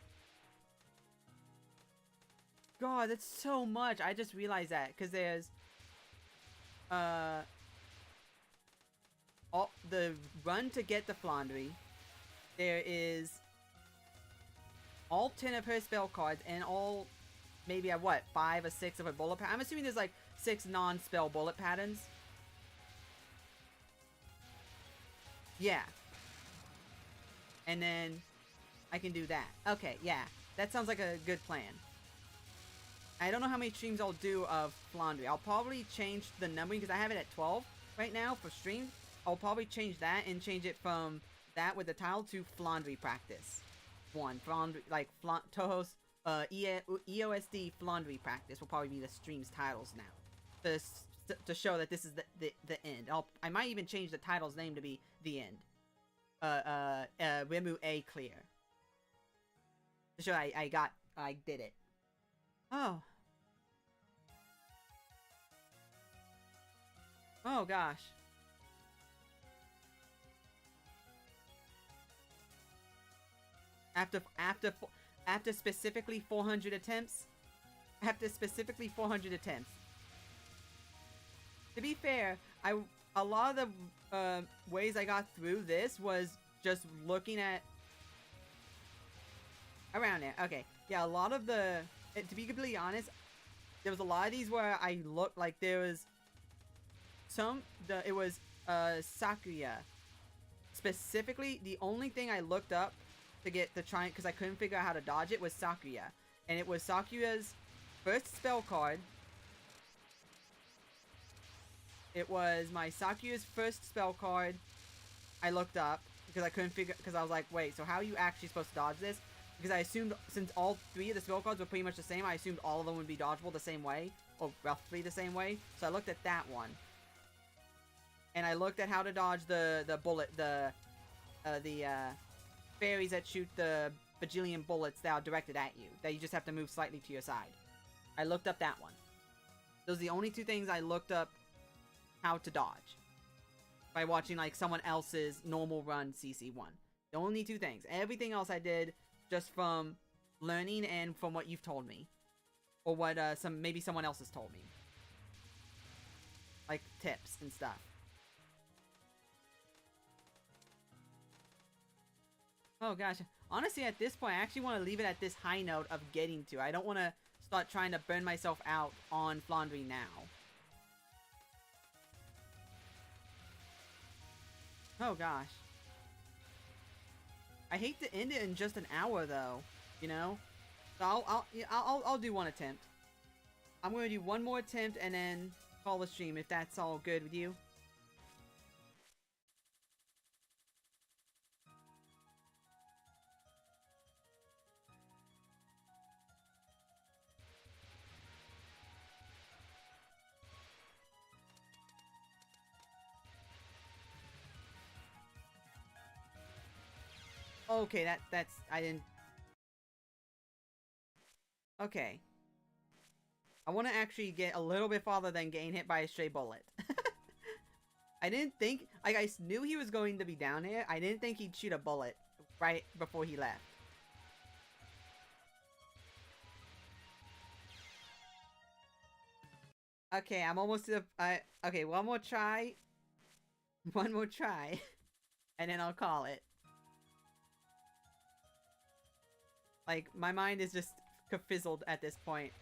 that's so much. I just realized that, because there's all the run to get the Flandry. There is all 10 of her spell cards, and all maybe 5 or 6 of her bullet patterns. I'm assuming there's like 6 non-spell bullet patterns. Yeah. And then I can do that. Okay, yeah. That sounds like a good plan. I don't know how many streams I'll do of Flandry. I'll probably change the numbering, because I have it at 12 right now for streams. I'll probably change that and change it from that with the title to Flandry practice. Flandry, like Touhou's EOSD Flandry practice will probably be the stream's titles now, to show that this is the end. I might even change the title's name to be The End. Remu A clear. To show I did it. Oh. Oh gosh. After specifically 400 attempts. After specifically 400 attempts. To be fair, a lot of the ways I got through this was just looking at around there. Okay, yeah, a lot of the, to be completely honest, there was a lot of these where I looked like there was it was Sakuya. Specifically, the only thing I looked up to try, because I couldn't figure out how to dodge it, was Sakuya. And it was Sakuya's first spell card. It was my Sakuya's first spell card. I looked up because I couldn't figure, because I was like, wait, so how are you actually supposed to dodge this? Because I assumed, since all 3 of the spell cards were pretty much the same, I assumed all of them would be dodgeable the same way, or roughly the same way. So I looked at that one. And I looked at how to dodge the bullet, the fairies that shoot the bajillion bullets that are directed at you, that you just have to move slightly to your side. I looked up that one. Those are the only 2 things I looked up how to dodge by watching like someone else's normal run CC1. The only 2 things. Everything else I did just from learning and from what you've told me, or what maybe someone else has told me, like tips and stuff. Oh gosh, honestly at this point I actually want to leave it at this high note of getting to. I don't want to start trying to burn myself out on Flandre now. Oh gosh. I hate to end it in just an hour though, you know? So I'll do one attempt. I'm gonna do one more attempt and then call the stream if that's all good with you. Okay, that's I didn't. Okay. I want to actually get a little bit farther than getting hit by a stray bullet. I didn't think, like, I knew he was going to be down here. I didn't think he'd shoot a bullet right before he left. Okay, I'm almost to the, okay, one more try. One more try. And then I'll call it. Like, my mind is just fizzled at this point.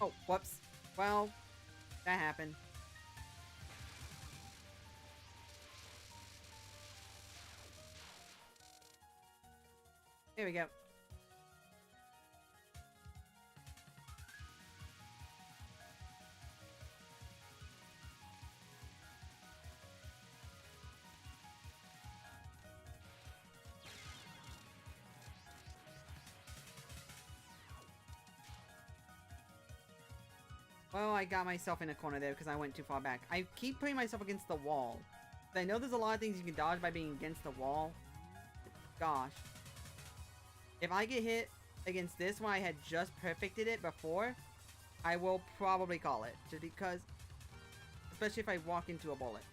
Oh, whoops. Well, that happened. Here we go. Well, I got myself in a corner there because I went too far back. I keep putting myself against the wall. I know there's a lot of things you can dodge by being against the wall. Gosh. If I get hit against this when I had just perfected it before, I will probably call it. Just because... Especially if I walk into a bullet.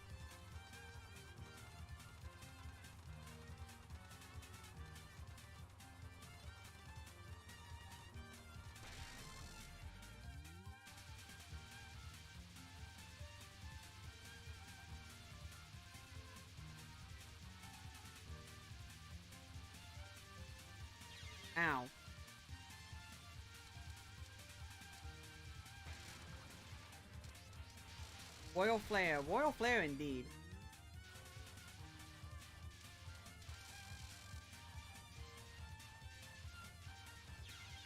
Ow. Royal Flare. Royal Flare indeed.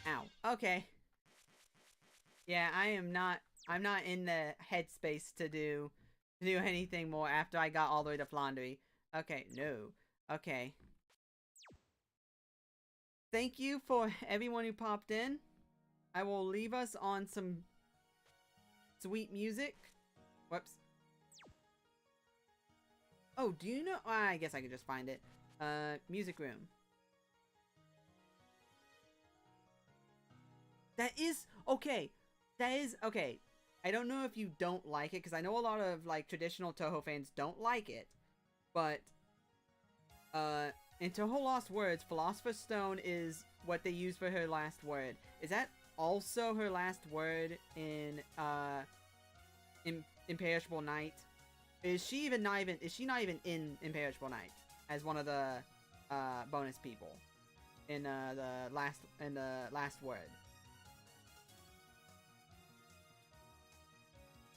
Ow. Okay. Yeah, I'm not in the headspace to do anything more after I got all the way to Flandre. Okay, no. Okay. Thank you for everyone who popped in. I will leave us on some sweet music. Whoops. Oh, do you know? I guess I could just find it. Music room. That is okay. That is okay. I don't know if you don't like it, because I know a lot of like traditional Touhou fans don't like it, but in Touhou Lost Words, Philosopher's Stone is what they use for her last word. Is that also her last word in Imperishable Night? Is she not even in Imperishable Night as one of the bonus people in the last word?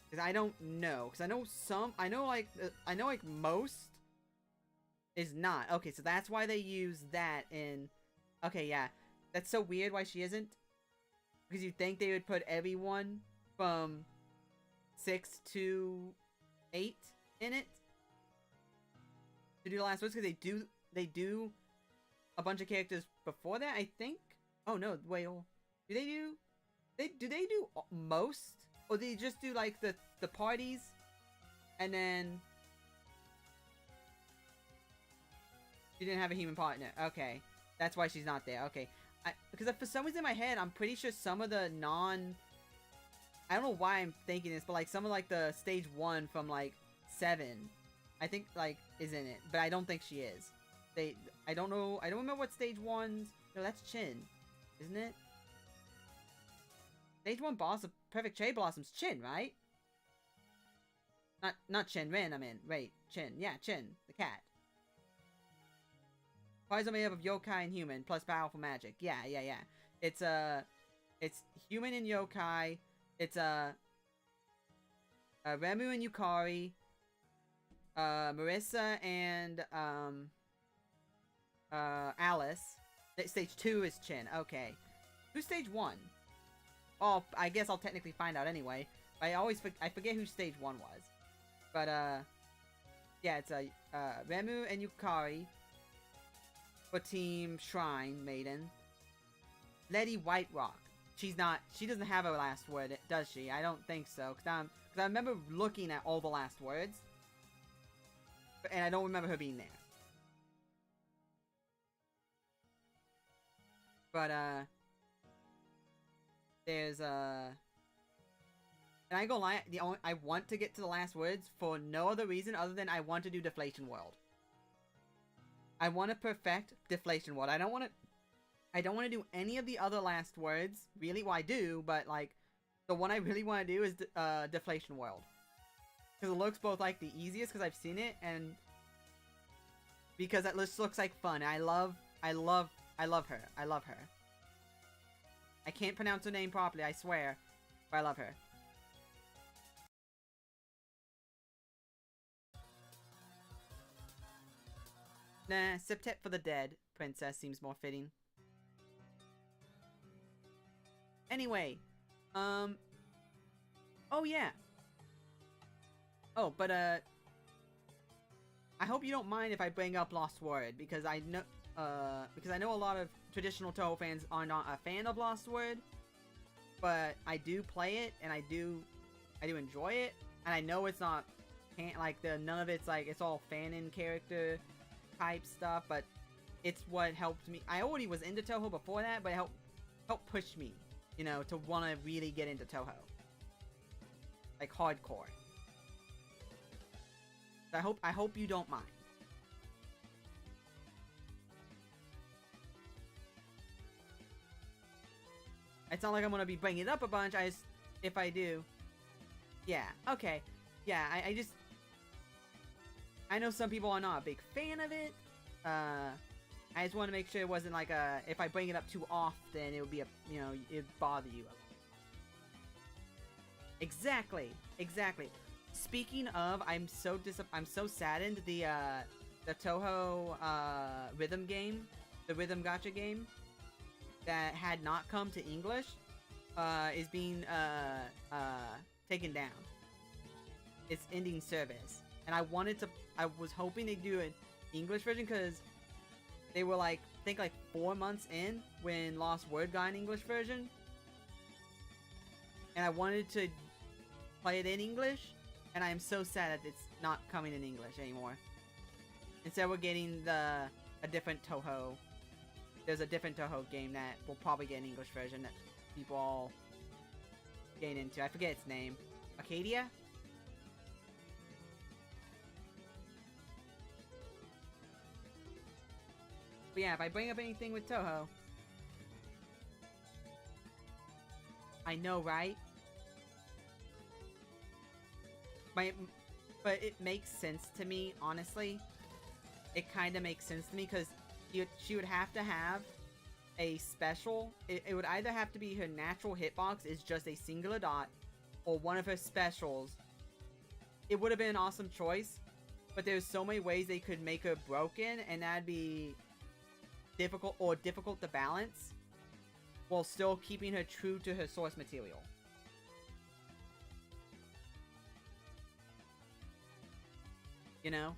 Because I don't know. Because I know like most is not. Okay, so that's why they use that in... Okay, yeah. That's so weird why she isn't. Because you'd think they would put everyone from 6 to 8 in it to do the last words, because they do a bunch of characters before that, I think. Oh no, wait, do they do most? Or they just do like the parties and then she didn't have a human partner? Okay, that's why she's not there. Okay, because for some reason in my head I'm pretty sure some of the I don't know why I'm thinking this, but like some of like the stage 1 from like 7, I think like is in it, but I don't think she is. I don't know. I don't remember what stage 1's. No, that's Chin, isn't it? Stage 1 boss of Perfect Cherry Blossom's Chin, right? Not Chin Ren. I mean, wait, Chin. Yeah, Chin, the cat. Parties are made up of yokai and human plus powerful magic. Yeah. It's human and yokai. It's Remu and Yukari, Marissa and Alice. Stage 2 is Chin. Okay, who's stage 1? Oh, I guess I'll technically find out anyway. I forget who stage 1 was. But yeah, it's Remu and Yukari for Team Shrine Maiden. Letty Whiterock. She doesn't have a last word, does she? I don't think so. Because I remember looking at all the last words, and I don't remember her being there. But there's and I ain't gonna lie, I want to get to the last words for no other reason other than I want to do Deflation World. I want to perfect Deflation World. I don't want to do any of the other last words. Really, well, I do, but like the one I really want to do is Deflation World, because it looks both like the easiest because I've seen it, and because it just looks like fun. I love her. I love her. I can't pronounce her name properly, I swear, but I love her. Nah, Septet for the Dead Princess seems more fitting. Anyway, oh yeah. Oh, but I hope you don't mind if I bring up Lost Word, because I know a lot of traditional Touhou fans are not a fan of Lost Word, but I do play it and I do enjoy it, and I know it's not none of it's like it's all fan-in character type stuff, but it's what helped me. I already was into Touhou before that, but it helped push me, you know, to want to really get into Touhou, like hardcore. So I hope you don't mind. It's not like I'm gonna be bringing it up a bunch. If I do, yeah, okay, yeah. I know some people are not a big fan of it. I just want to make sure it wasn't like if I bring it up too often, it would be it'd bother you. Exactly. Speaking of, I'm so saddened the Touhou rhythm game, the rhythm gacha game that had not come to English, is being taken down. It's ending service, and I was hoping they'd do an English version, because they were like, I think like 4 months in when Lost Word got an English version, and I wanted to play it in English, and I am so sad that it's not coming in English anymore. Instead, we're getting a different Touhou. There's a different Touhou game that will probably get an English version. people all get into. I forget its name. Arcadia? But yeah, if I bring up anything with Touhou... I know, right? But it makes sense to me, honestly. It kind of makes sense to me, because she would have to have a special. It would either have to be her natural hitbox is just a singular dot, or one of her specials. It would have been an awesome choice, but there's so many ways they could make her broken, and that'd be difficult to balance, while still keeping her true to her source material. You know?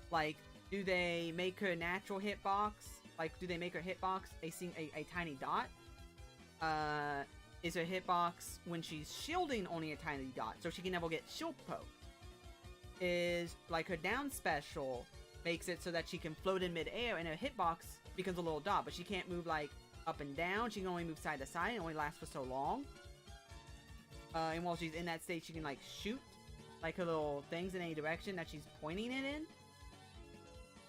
Like, do they make her natural hitbox? Like, do they make her hitbox a tiny dot? Is her hitbox when she's shielding only a tiny dot, so she can never get shield poked? Is, like, her down special makes it so that she can float in midair and her hitbox becomes a little dot, but she can't move, like, up and down. She can only move side to side and only lasts for so long. And while she's in that state, she can, like, shoot, like, her little things in any direction that she's pointing it in.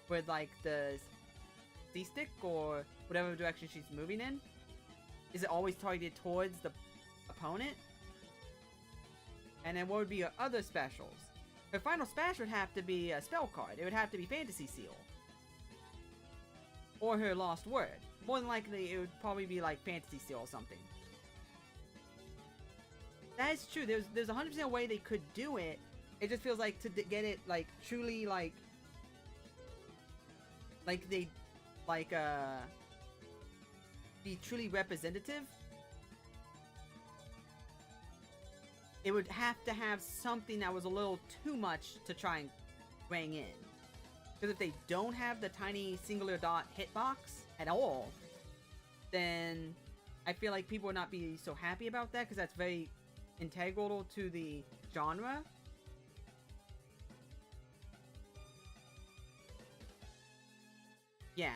With, like, the C-stick or whatever direction she's moving in. Is it always targeted towards the opponent? And then what would be her other specials? Her final special would have to be a spell card. It would have to be Fantasy Seal. Or her Lost Word. More than likely, it would probably be like Fantasy Seal or something. That is true. There's 100% a way they could do it. It just feels like to get it, like, truly, like they, like, be truly representative, it would have to have something that was a little too much to try and bring in. Because if they don't have the tiny singular dot hitbox at all, then I feel like people would not be so happy about that, because that's very integral to the genre. Yeah,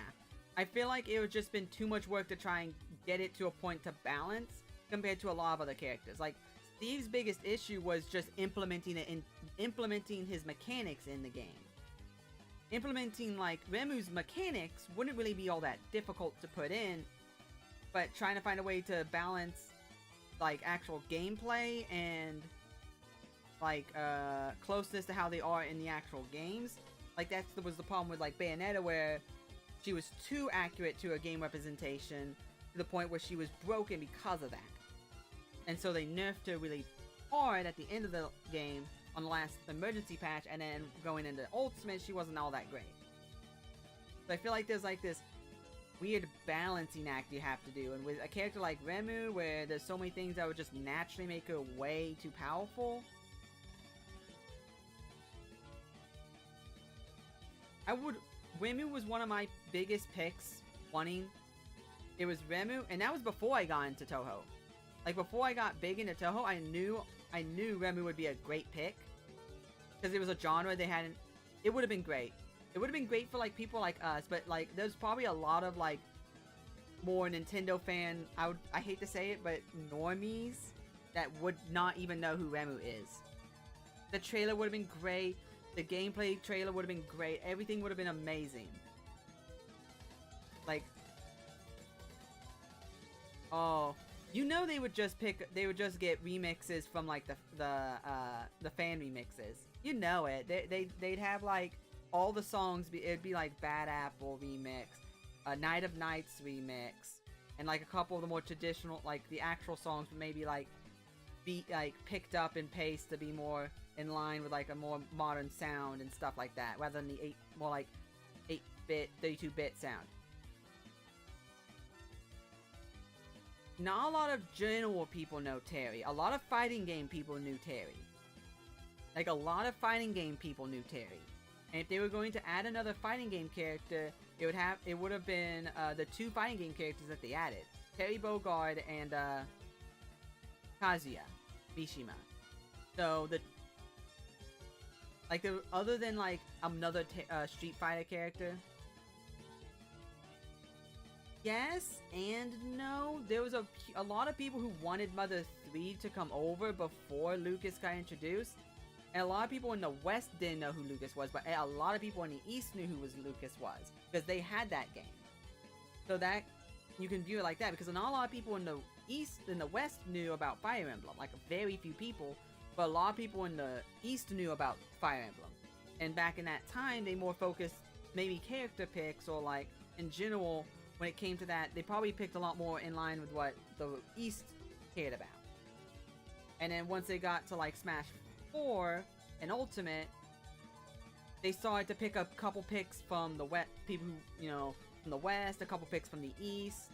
I feel like it would just been too much work to try and get it to a point to balance compared to a lot of other characters. Like, Steve's biggest issue was just implementing his mechanics in the game. Implementing, like, Remu's mechanics wouldn't really be all that difficult to put in, but trying to find a way to balance, like, actual gameplay and, like, closeness to how they are in the actual games. Like, that was the problem with, like, Bayonetta, where she was too accurate to a game representation to the point where she was broken because of that. And so they nerfed her really hard at the end of the game on the last emergency patch, and then going into Ultimate, she wasn't all that great. So I feel like there's, like, this weird balancing act you have to do, and with a character like Remu, where there's so many things that would just naturally make her way too powerful, Remu was one of my biggest picks wanting. It was Remu, and that was before I got into Touhou. Like, before I got big into Touhou, I knew Remu would be a great pick. Because it was a genre they hadn't... It would have been great. It would have been great for, like, people like us, but, like, there's probably a lot of, like, more Nintendo fan, I hate to say it, but normies that would not even know who Remu is. The trailer would have been great. The gameplay trailer would have been great. Everything would have been amazing. Like, oh, you know they would just get remixes from, like, the fan remixes. You know it. They'd have, like, all the songs it'd be like Bad Apple remix, Night of Nights remix, and, like, a couple of the more traditional, like, the actual songs maybe, like, be, like, picked up and paced to be more in line with, like, a more modern sound and stuff like that, rather than the more like 8-bit, 32-bit sound. Not a lot of general people know Terry. A lot of fighting game people knew Terry. Like, a lot of fighting game people knew Terry. And if they were going to add another fighting game character, it would have been the two fighting game characters that they added. Terry Bogard and Kazuya Mishima. So other than, like, another Street Fighter character, yes and no. There was a lot of people who wanted Mother 3 to come over before Lucas got introduced. And a lot of people in the West didn't know who Lucas was, but a lot of people in the East knew who Lucas was, because they had that game. So that, you can view it like that, because not a lot of people in the East, in the West knew about Fire Emblem. Like, very few people, but a lot of people in the East knew about Fire Emblem. And back in that time, they more focused, maybe character picks, or like, in general, when it came to that, they probably picked a lot more in line with what the East cared about. And then once they got to like Smash 4 and Ultimate, they started to pick a couple picks from the West, people who, you know, from the West, a couple picks from the East.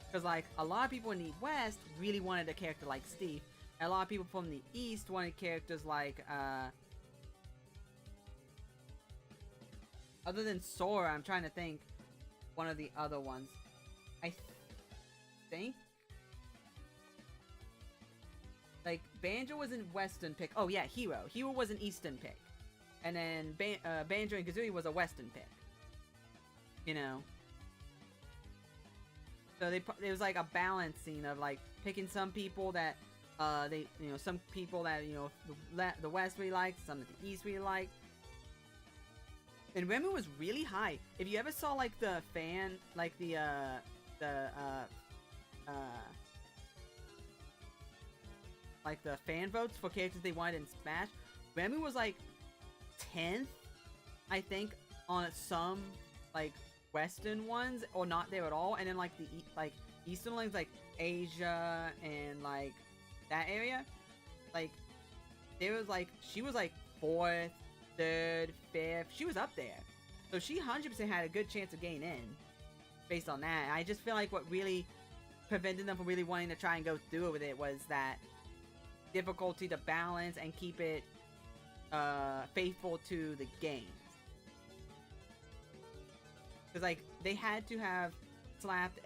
Because like, a lot of people in the West really wanted a character like Steve, and a lot of people from the East wanted characters like, other than Sora, I'm trying to think one of the other ones. I think like Banjo was an Western pick. Oh yeah, Hero. Hero was an Eastern pick, and then Banjo and Kazooie was a Western pick. You know, so it was like a balancing of like picking some people that some people that the West really liked, some that the East really liked. And Remu was really high. If you ever saw like the fan, like the fan votes for characters they wanted in Smash, Remu was like 10th, I think, on some like Western ones, or not there at all. And then like the Eastern ones, like Asia and like that area, like there was like, she was like 4th, 3rd, 5th. She was up there, so she 100% had a good chance of getting in based on that. I just feel like what really prevented them from really wanting to try and go through with it was that difficulty to balance and keep it faithful to the games. Because like, they had to have slapped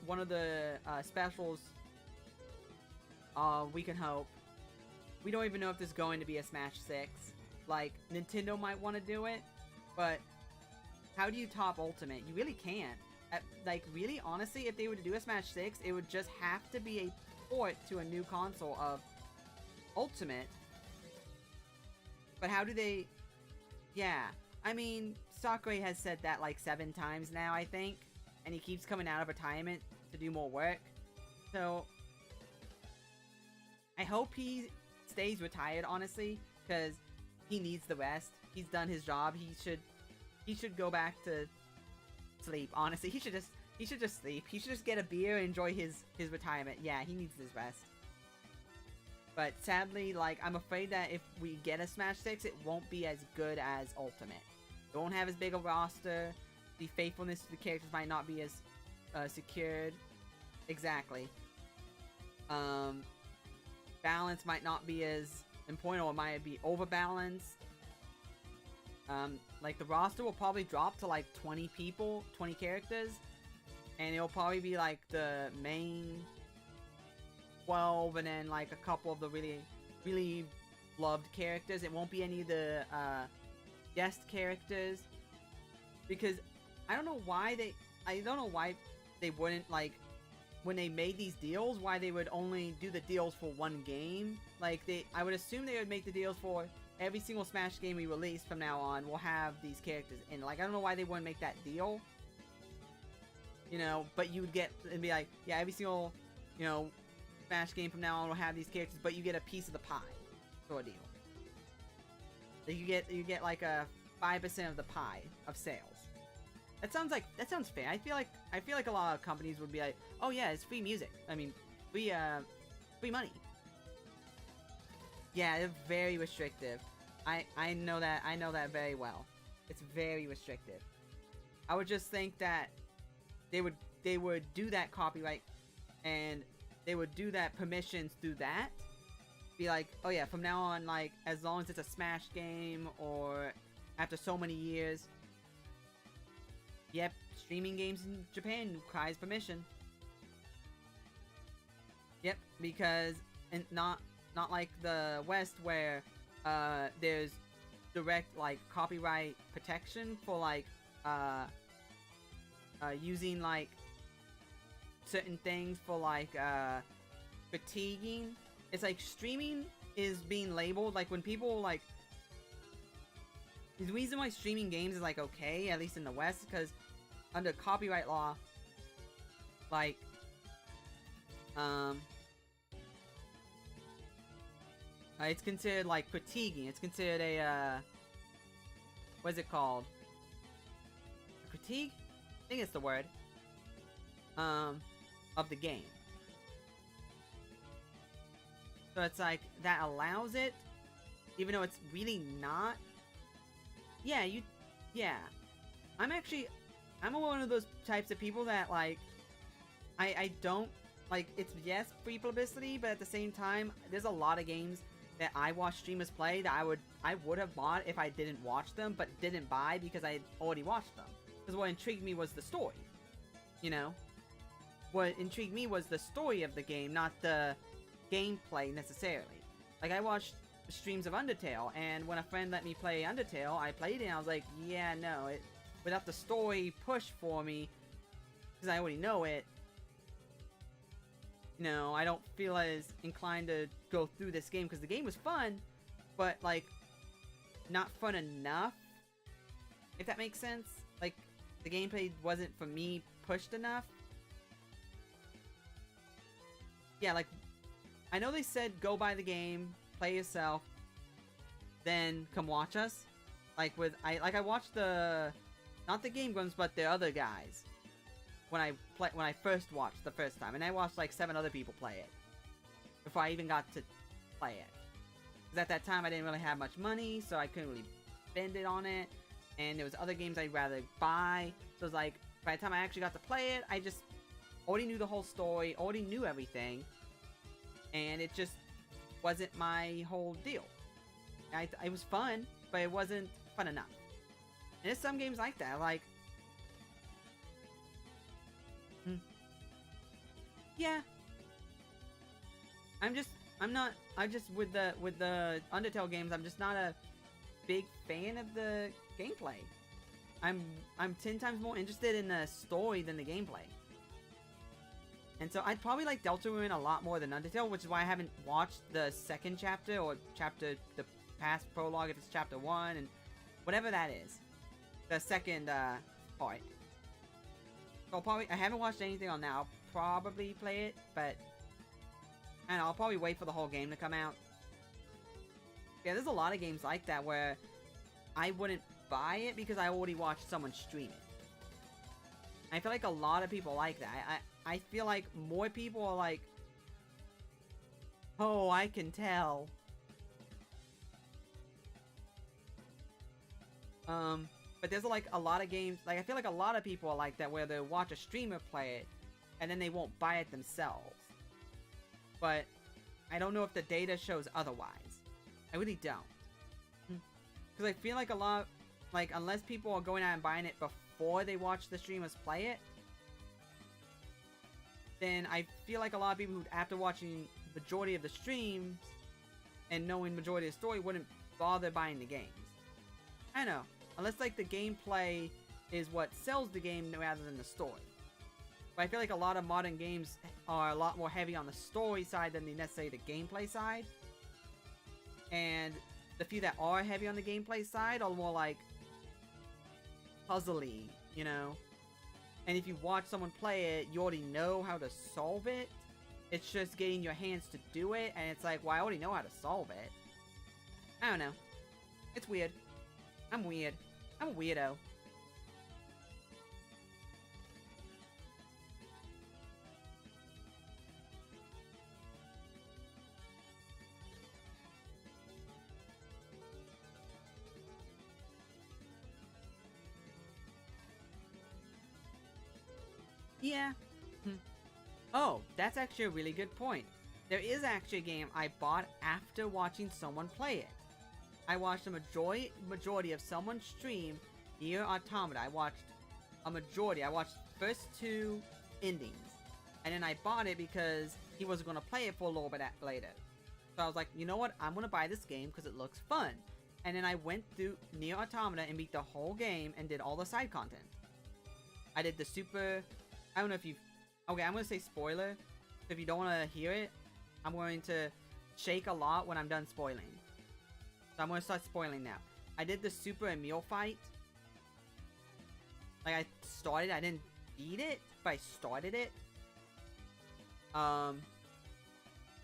one of the specials. We can hope. We don't even know if there's going to be a Smash 6. Like, Nintendo might want to do it, but how do you top Ultimate? You really can't. Like, really, honestly, if they were to do a Smash 6, it would just have to be a port to a new console of Ultimate. But how do they... Yeah, I mean, Sakurai has said that like 7 times now, I think, and he keeps coming out of retirement to do more work. So, I hope he stays retired, honestly, because he needs the rest. He's done his job. He should go back to sleep, honestly. He should just sleep. He should just get a beer and enjoy his retirement. Yeah, he needs his rest. But sadly, like, I'm afraid that if we get a Smash 6, it won't be as good as Ultimate. It won't have as big a roster. The faithfulness to the characters might not be as secured. Exactly. Balance might not be as important, or it might be overbalanced. Like, the roster will probably drop to like 20 people, 20 characters, and it'll probably be like the main 12 and then like a couple of the really loved characters. It won't be any of the guest characters, because I don't know why they wouldn't, like, when they made these deals, why they would only do the deals for one game. Like, I would assume they would make the deals for every single Smash game we release from now on will have these characters in. Like, I don't know why they wouldn't make that deal. You know, but you would get, and be like, yeah, every single, you know, Smash game from now on will have these characters, but you get a piece of the pie, sort of deal. Like, you get like a 5% of the pie of sales. That sounds fair. I feel like a lot of companies would be like, oh yeah, it's free music. I mean, free money. Yeah, they're very restrictive. I know that very well. It's very restrictive. I would just think that they would do that copyright, and they would do that permissions through that. Be like, oh yeah, from now on, like, as long as it's a Smash game, or after so many years. Yep, streaming games in Japan requires permission. Yep, because, and not like the West, where there's direct like copyright protection for like using like certain things for like fatiguing. It's like streaming is being labeled like when people like the reason why streaming games is like okay, at least in the West, because under copyright law, like it's considered like fatiguing. It's considered a what is it called? A critique? I think it's the word. Of the game. So it's like that allows it, even though it's really not. Yeah, yeah. I'm one of those types of people that like, I don't like. It's yes, free publicity, but at the same time, there's a lot of games that I watch streamers play that I would have bought if I didn't watch them, but didn't buy because I already watched them. Because what intrigued me was the story. You know, what intrigued me was the story of the game, not the gameplay necessarily. Like I watched streams of Undertale, and when a friend let me play Undertale, I played it and I was like, yeah, no, without the story push for me, because I already know it, no, I don't feel as inclined to go through this game, because the game was fun, but like, not fun enough, if that makes sense. Like, the gameplay wasn't, for me, pushed enough. Yeah, like, I know they said go buy the game, play yourself, then come watch us. Like I watched not the Game Grumps, but the other guys when I first watched the first time, and I watched like 7 other people play it before I even got to play it. Because at that time I didn't really have much money, so I couldn't really spend it on it, and there was other games I'd rather buy. So it was like by the time I actually got to play it, I just already knew the whole story, already knew everything. And it just wasn't my whole deal. It was fun, but it wasn't fun enough. And there's some games like that, like... Yeah. I'm just with the Undertale games, I'm just not a big fan of the gameplay. I'm 10 times more interested in the story than the gameplay. And so I'd probably like Deltarune a lot more than Undertale, which is why I haven't watched the second chapter, or the past prologue if it's chapter 1, and whatever that is. The second part. So I haven't watched anything on that. I'll probably play it, but and I'll probably wait for the whole game to come out. Yeah, there's a lot of games like that where I wouldn't buy it because I already watched someone stream it. I feel like a lot of people like that. I feel like more people are like, oh, I can tell. But there's like a lot of games, like I feel like a lot of people are like that, where they'll watch a streamer play it, and then they won't buy it themselves. But I don't know if the data shows otherwise. I really don't. Because I feel like a lot, like unless people are going out and buying it before they watch the streamers play it, then I feel like a lot of people who, after watching majority of the streams and knowing majority of the story, wouldn't bother buying the games. I know, unless like the gameplay is what sells the game rather than the story. But I feel like a lot of modern games are a lot more heavy on the story side than necessarily the gameplay side. And the few that are heavy on the gameplay side are more like puzzly, you know? And if you watch someone play it, you already know how to solve it. It's just getting your hands to do it, and it's like, well, I already know how to solve it. I don't know. It's weird. I'm weird. I'm a weirdo. Yeah. Oh, that's actually a really good point. There is actually a game I bought after watching someone play it. I watched a majority of someone stream Nier Automata. I watched the first 2 endings. And then I bought it because he was going to play it for a little bit later. So I was like, you know what? I'm going to buy this game because it looks fun. And then I went through Nier Automata and beat the whole game and did all the side content. I did the super... I don't know if you've... Okay, I'm gonna say spoiler. So if you don't want to hear it, I'm going to shake a lot when I'm done spoiling. So I'm gonna start spoiling now. I did the super Emil fight. Like, I started, I didn't beat it, but I started it.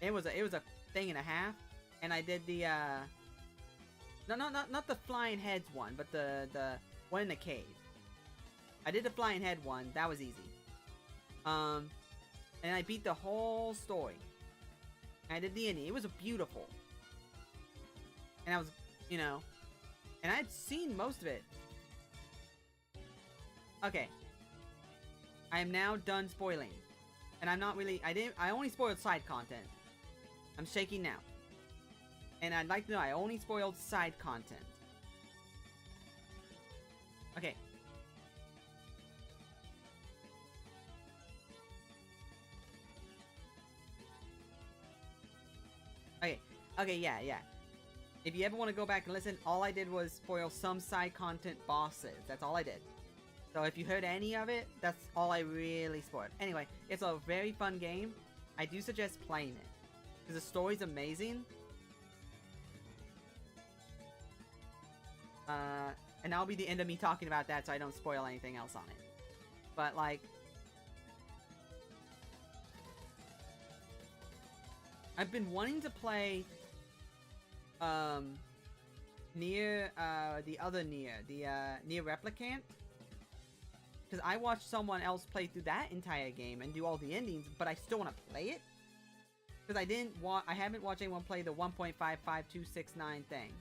It was a thing and a half. And I did the, no, not the flying heads one, but the one in the cave. I did the flying head one, that was easy. And I beat the whole story. And I did the ending, it was beautiful. And I was, you know, and I had seen most of it. Okay. I am now done spoiling. And I'm not really, I only spoiled side content. I'm shaking now. And I'd like to know, I only spoiled side content. Okay. Okay, yeah. If you ever want to go back and listen, all I did was spoil some side content bosses. That's all I did. So if you heard any of it, that's all I really spoiled. Anyway, it's a very fun game. I do suggest playing it. Because the story's amazing. And that'll be the end of me talking about that so I don't spoil anything else on it. But like... I've been wanting to play... Nier, the other Nier. The, Nier Replicant. Because I watched someone else play through that entire game and do all the endings, but I still want to play it. Because I haven't watched anyone play the 1.55269 thing.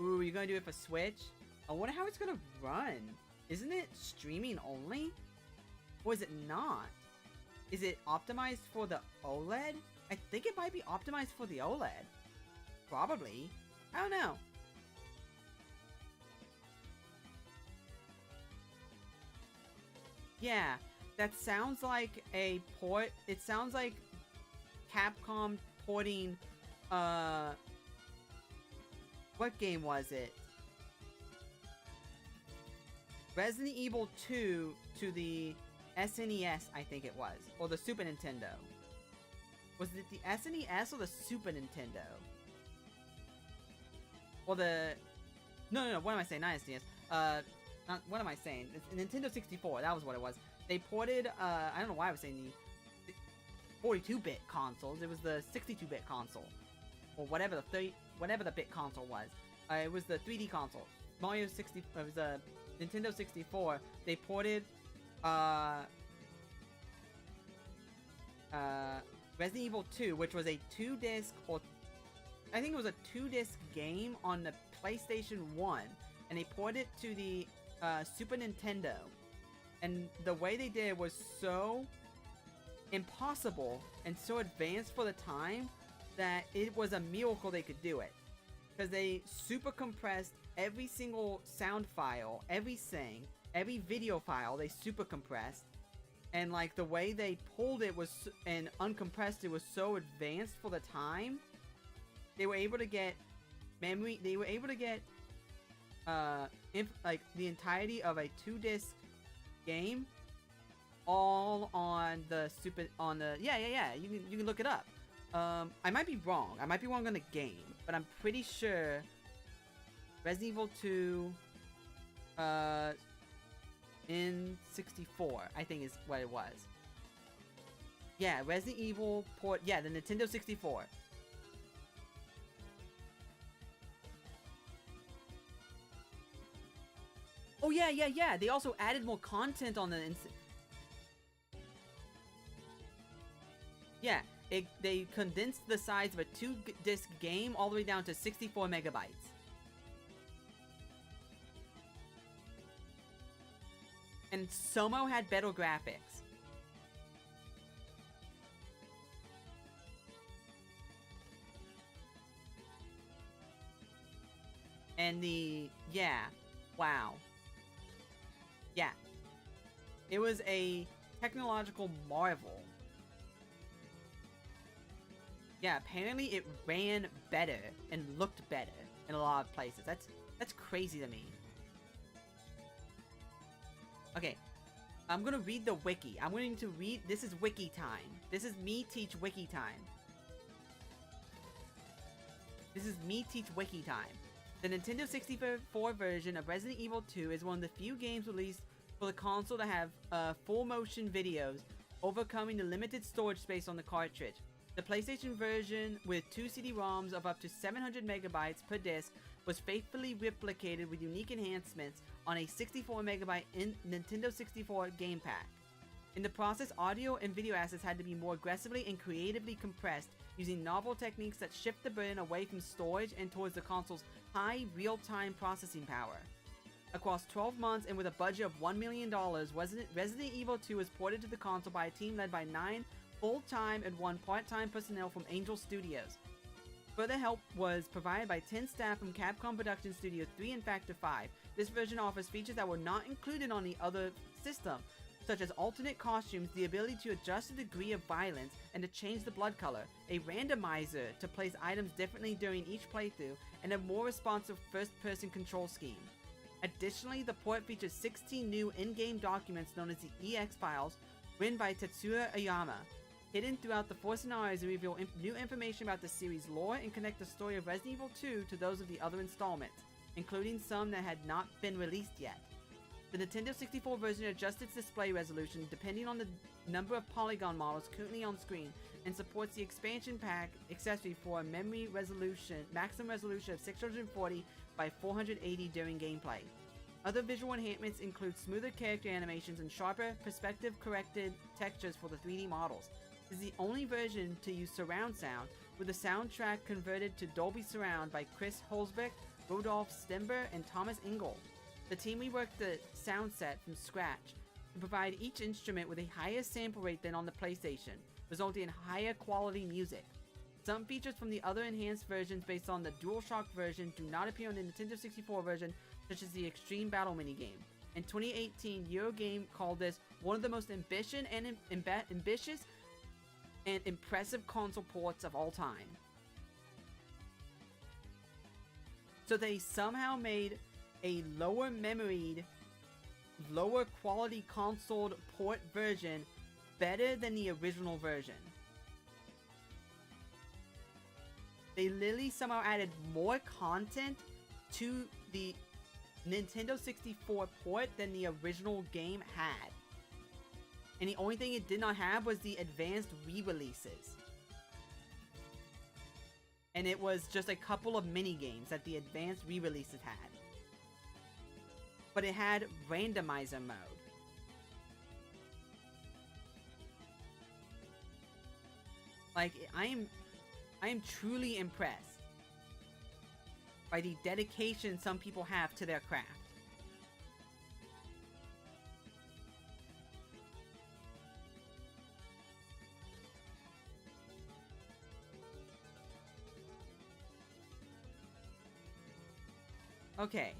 Ooh, you're gonna do it for Switch? I wonder how it's gonna run. Isn't it streaming only? Or is it not? Is it optimized for the OLED? I think it might be optimized for the OLED. Probably. I don't know. Yeah, that sounds like a port. It sounds like Capcom porting, what game was it? Resident Evil 2 to the SNES, I think it was. Or the Super Nintendo. Was it the SNES or the Super Nintendo? Or the... No, what am I saying? Not SNES. What am I saying? It's Nintendo 64, that was what it was. They ported, I don't know why I was saying the 42-bit consoles. It was the 62-bit console. Or whatever the bit console was. It was the 3D console. Mario 60, it was a Nintendo 64. They ported, Resident Evil 2, which was a 2-disc, or I think it was a 2-disc game on the PlayStation 1. And they ported it to the Super Nintendo. And the way they did it was so impossible and so advanced for the time that it was a miracle they could do it. Because they super compressed every single sound file, everything, every video file they super compressed. And like the way they pulled it was, and uncompressed it was so advanced for the time. They were able to get memory, they were able to get like the entirety of a 2-disc game all on the super, on the, yeah, you can look it up. I might be wrong on the game, but I'm pretty sure Resident Evil 2 in 64 I think is what it was. Yeah, Resident Evil port, yeah, the Nintendo 64. Oh yeah. They also added more content on the yeah, they condensed the size of a 2-disc game all the way down to 64 megabytes. And somehow had better graphics. And the, yeah, wow. Yeah. It was a technological marvel. Yeah, apparently it ran better and looked better in a lot of places. That's crazy to me. Okay, I'm gonna read the wiki. I'm going to read. This is wiki time. This is me teach wiki time. This is me teach wiki time. The Nintendo 64 version of Resident Evil 2 is one of the few games released for the console to have full motion videos, overcoming the limited storage space on the cartridge. The PlayStation version with 2 CD-ROMs of up to 700 megabytes per disc was faithfully replicated with unique enhancements on a 64 megabyte Nintendo 64 game pack. In the process, audio and video assets had to be more aggressively and creatively compressed using novel techniques that shift the burden away from storage and towards the console's high real-time processing power. Across 12 months and with a budget of $1 million, Resident Evil 2 was ported to the console by a team led by 9 full-time and 1 part-time personnel from Angel Studios. Further help was provided by 10 staff from Capcom Production Studio 3 and Factor 5. This version offers features that were not included on the other system, such as alternate costumes, the ability to adjust the degree of violence and to change the blood color, a randomizer to place items differently during each playthrough, and a more responsive first-person control scheme. Additionally, the port features 16 new in-game documents known as the EX files, written by Tetsuya Ayama. Hidden throughout the 4 scenarios, reveal new information about the series' lore and connect the story of Resident Evil 2 to those of the other installments, including some that had not been released yet. The Nintendo 64 version adjusts its display resolution depending on the number of polygon models currently on screen, and supports the expansion pack accessory for a maximum resolution of 640 by 480 during gameplay. Other visual enhancements include smoother character animations and sharper, perspective-corrected textures for the 3D models. This is the only version to use surround sound, with the soundtrack converted to Dolby Surround by Chris Holzbeck, Rodolph Stember, and Thomas Ingold. The team reworked the sound set from scratch to provide each instrument with a higher sample rate than on the PlayStation, resulting in higher quality music. Some features from the other enhanced versions based on the DualShock version do not appear on the Nintendo 64 version, such as the Extreme Battle minigame. In 2018, Eurogame called this one of the most ambitious and impressive console ports of all time. So they somehow made a lower memoried, lower quality console port version better than the original version. They literally somehow added more content to the Nintendo 64 port than the original game had. And the only thing it did not have was the advanced re-releases. And it was just a couple of mini-games that the advanced re-releases had. But it had randomizer mode. Like, I am truly impressed by the dedication some people have to their craft. Okay.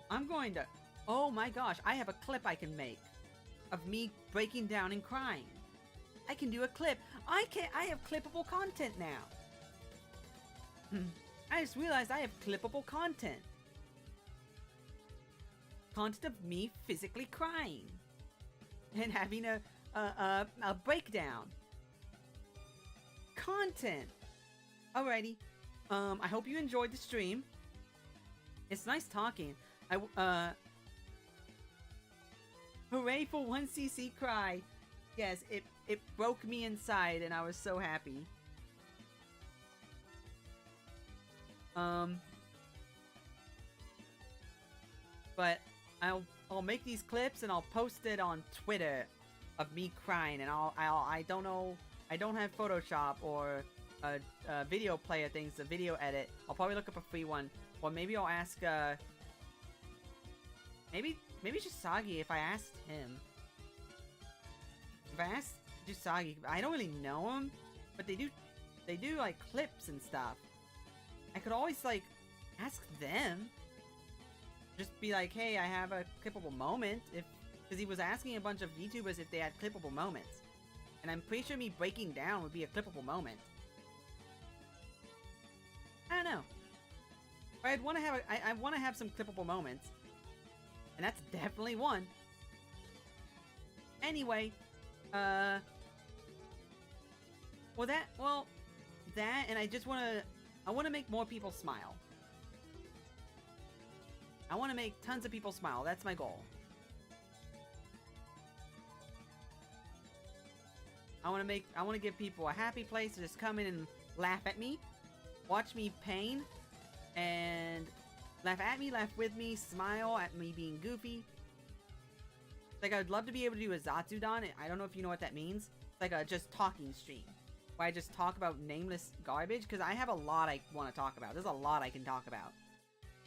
I'm going to... Oh my gosh, I have a clip I can make of me breaking down and crying. I can do a clip. I have clippable content now. I just realized I have clippable content. Content of me physically crying. And having a breakdown. Content. Alrighty. I hope you enjoyed the stream. It's nice talking. Hooray for 1cc cry. Yes, it broke me inside and I was so happy. But I'll make these clips and I'll post it on Twitter of me crying, and I don't know, I don't have Photoshop or a video player things to video edit. I'll probably look up a free one, or maybe I'll ask maybe Jusagi if I asked him. If I asked Jusagi, I don't really know him, but they do like clips and stuff. I could always like ask them. Just be like, hey, I have a clippable moment, because he was asking a bunch of VTubers if they had clippable moments. And I'm pretty sure me breaking down would be a clippable moment. I'd want to have I want to have some clippable moments, and that's definitely one. Anyway, well that, and I want to make more people smile. I want to make tons of people smile. That's my goal. I want to give people a happy place to just come in and laugh at me, watch me pain, and laugh at me, laugh with me, smile at me being goofy. Like, I'd love to be able to do a Zatsudan. I don't know if you know what that means. It's like a just talking stream, where I just talk about nameless garbage, because I have a lot I want to talk about. There's a lot I can talk about.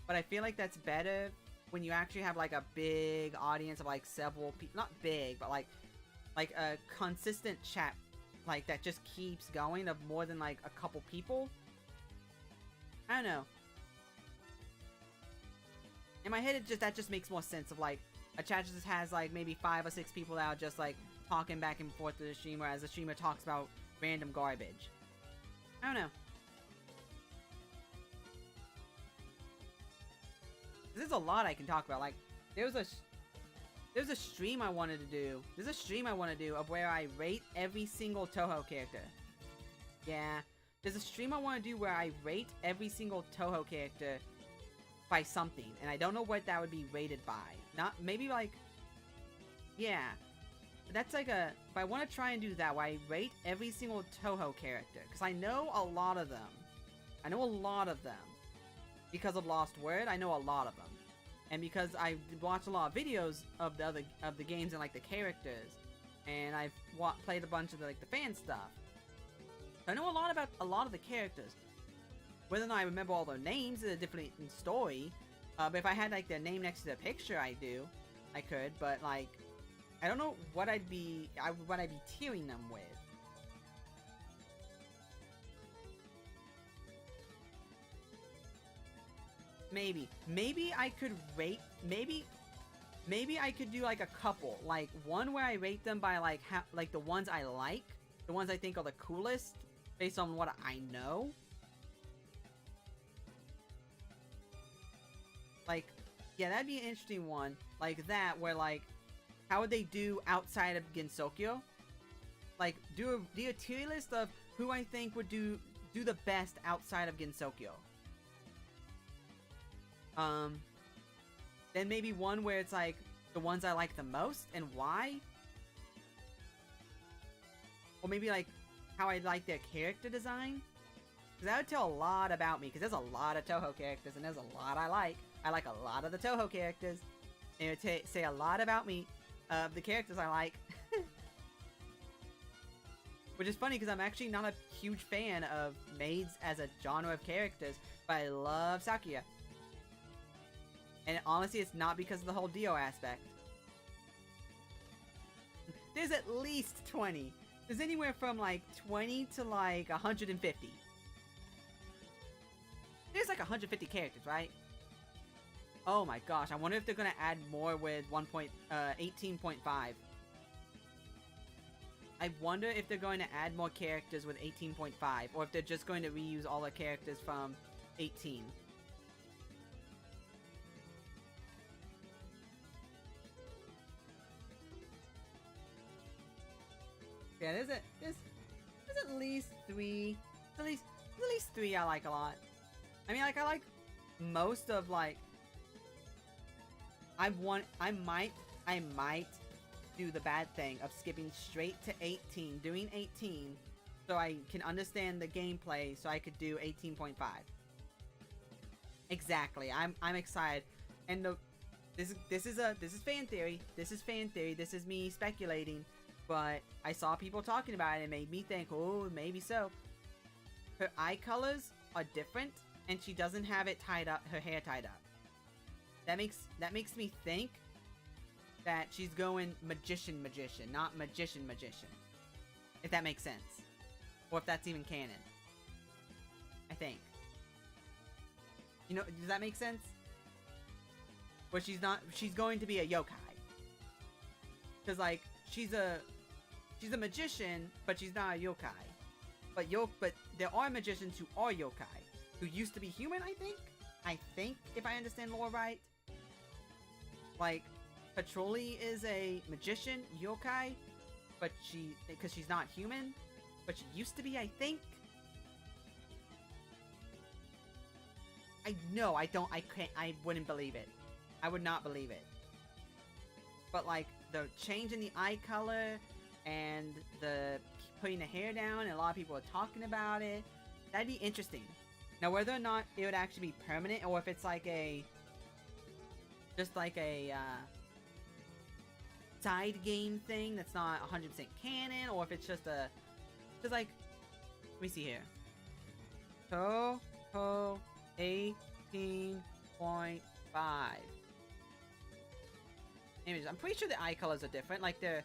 But I feel like that's better when you actually have, like, a big audience of, like, several people. Not big, but, like a consistent chat, like, that just keeps going of more than, like, a couple people. I don't know. In my head, that just makes more sense of, like, a chat just has, like, maybe 5 or 6 people out just, like, talking back and forth to the streamer as the streamer talks about random garbage. I don't know. There's a lot I can talk about. Like, there's a stream I wanted to do. There's a stream I want to do of where I rate every single Touhou character. Yeah. There's a stream I want to do where I rate every single Touhou character by something. And I don't know what that would be rated by. Not, maybe like... Yeah. That's like a... But I want to try and do that where I rate every single Touhou character. Because I know a lot of them. I know a lot of them. Because of Lost Word, I know a lot of them. And because I watched a lot of videos of the games and like the characters, and I've played a bunch of the fan stuff, so I know a lot about a lot of the characters. Whether or not I remember all their names is a different story. But if I had like their name next to the picture, I could. But like, I don't know what I'd be tiering them with. Maybe I could rate, maybe I could do like a couple, like one where I rate them by like the ones I like, the ones I think are the coolest, based on what I know. Like, yeah, that'd be an interesting one, like that, where like, how would they do outside of Gensokyo? Like, do a tier list of who I think would do the best outside of Gensokyo. Then maybe one where it's like the ones I like the most and why. Or maybe like how I like their character design. Because that would tell a lot about me, because there's a lot of Touhou characters and there's a lot I like. I like a lot of the Touhou characters. And it would say a lot about me, the characters I like. Which is funny because I'm actually not a huge fan of maids as a genre of characters, but I love Sakuya. And honestly, it's not because of the whole Dio aspect. There's at least 20. There's anywhere from like 20 to like 150. There's like 150 characters, right? Oh my gosh, I wonder if they're gonna add more with 18.5. I wonder if they're going to add more characters with 18.5, or if they're just going to reuse all the characters from 18. Yeah, there's at least 3. At least 3 I like a lot. I mean, like, I like most of, like, I might do the bad thing of skipping straight to 18, doing 18, so I can understand the gameplay, so I could do 18.5. Exactly. I'm excited, and this is fan theory. This is fan theory. This is me speculating, but I saw people talking about it, and it made me think, oh, maybe so. Her eye colors are different, and she doesn't have it tied up, her hair tied up. That makes me think that she's going magician, not magician. If that makes sense. Or if that's even canon. I think. You know, does that make sense? Where she's going to be a yokai. Cause like, she's a magician, but she's not a yokai. But there are magicians who are yokai. Who used to be human, I think? I think, if I understand lore right, like, Patrolli is a magician, yokai, but because she's not human, but she used to be, I think. I wouldn't believe it. I would not believe it. But, like, the change in the eye color and the putting the hair down, and a lot of people are talking about it, that'd be interesting. Now, whether or not it would actually be permanent, or if it's like just like a, side game thing that's not 100% canon, or if it's just like, let me see here. TOUHOU 18.5 images. I'm pretty sure the eye colors are different, like they're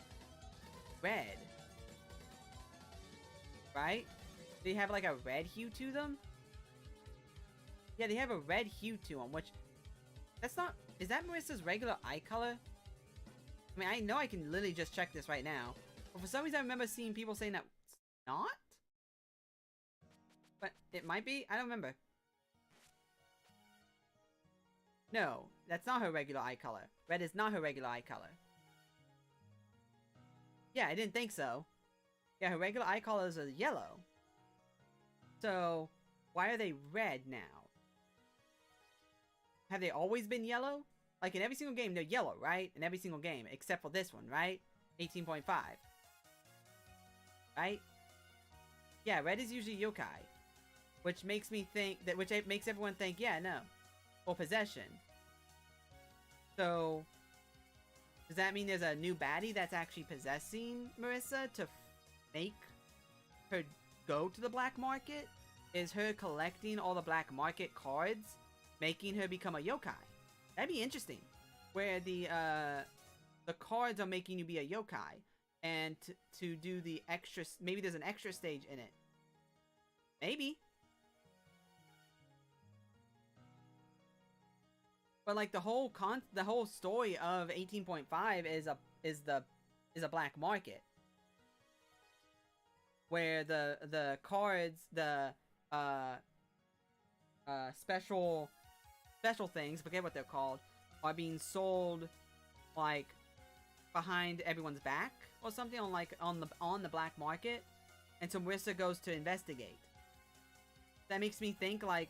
red, right? They have like a red hue to them. Yeah, they have a red hue to them, which that's not. Is that Marissa's regular eye color? I mean, I know I can literally just check this right now, but for some reason I remember seeing people saying that it's not. But it might be. I don't remember. No, that's not her regular eye color. Red is not her regular eye color. Yeah, I didn't think so. Yeah, her regular eye colors are yellow. So, why are they red now? Have they always been yellow? Like, in every single game, they're yellow, right? In every single game, except for this one, right? 18.5. Right? Yeah, red is usually yokai. Which makes me think that, which makes everyone think, yeah, no. Or possession. So, does that mean there's a new baddie that's actually possessing Marissa to make her go to the black market? Is her collecting all the black market cards making her become a yokai? That'd be interesting. Where the cards are making you be a yokai. And to do the extra, maybe there's an extra stage in it. Maybe. But like the whole story of 18.5 is a black market. Where the cards, the special things, forget what they're called, are being sold like behind everyone's back or something on the black market, and so Marissa goes to investigate. That makes me think like,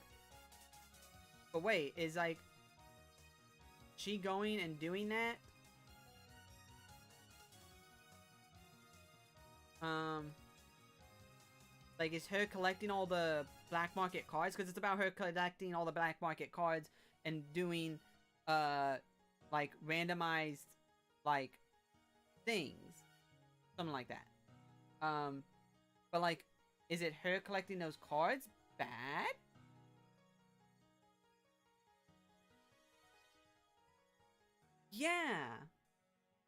but wait, is like she going and doing that? Like, is her collecting all the black market cards? Because it's about her collecting all the black market cards and doing, like, randomized, like, things. Something like that. But, like, is it her collecting those cards bad? Yeah.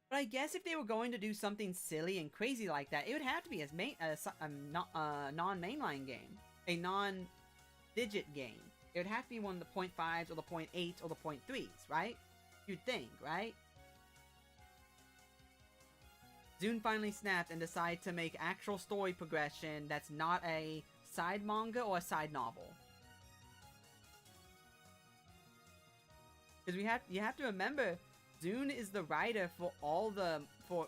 But I guess if they were going to do something silly and crazy like that, it would have to be a non-mainline game. A non-digit game. It would have to be one of the 0.5s or the 0.8s or the 0.3s, right? You'd think, right? Zune finally snapped and decided to make actual story progression that's not a side manga or a side novel. Because you have to remember, Zune is the writer for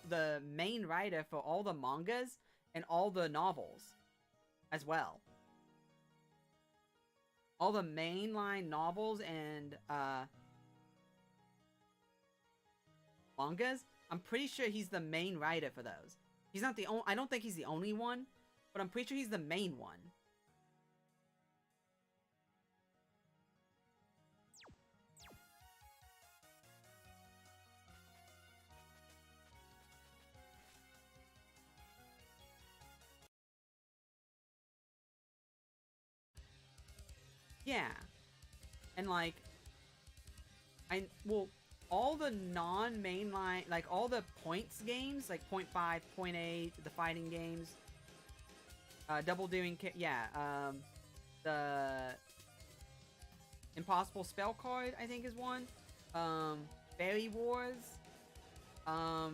the main writer for all the mangas and all the novels as well. All the mainline novels and mangas, I'm pretty sure he's the main writer for those. He's not the only, I don't think he's the only one, but I'm pretty sure he's the main one. Yeah. And like, all the non-mainline, like all the points games, like 0.5, 0.8, the fighting games, Double Doing, the Impossible Spell Card, I think is one, Fairy Wars, oh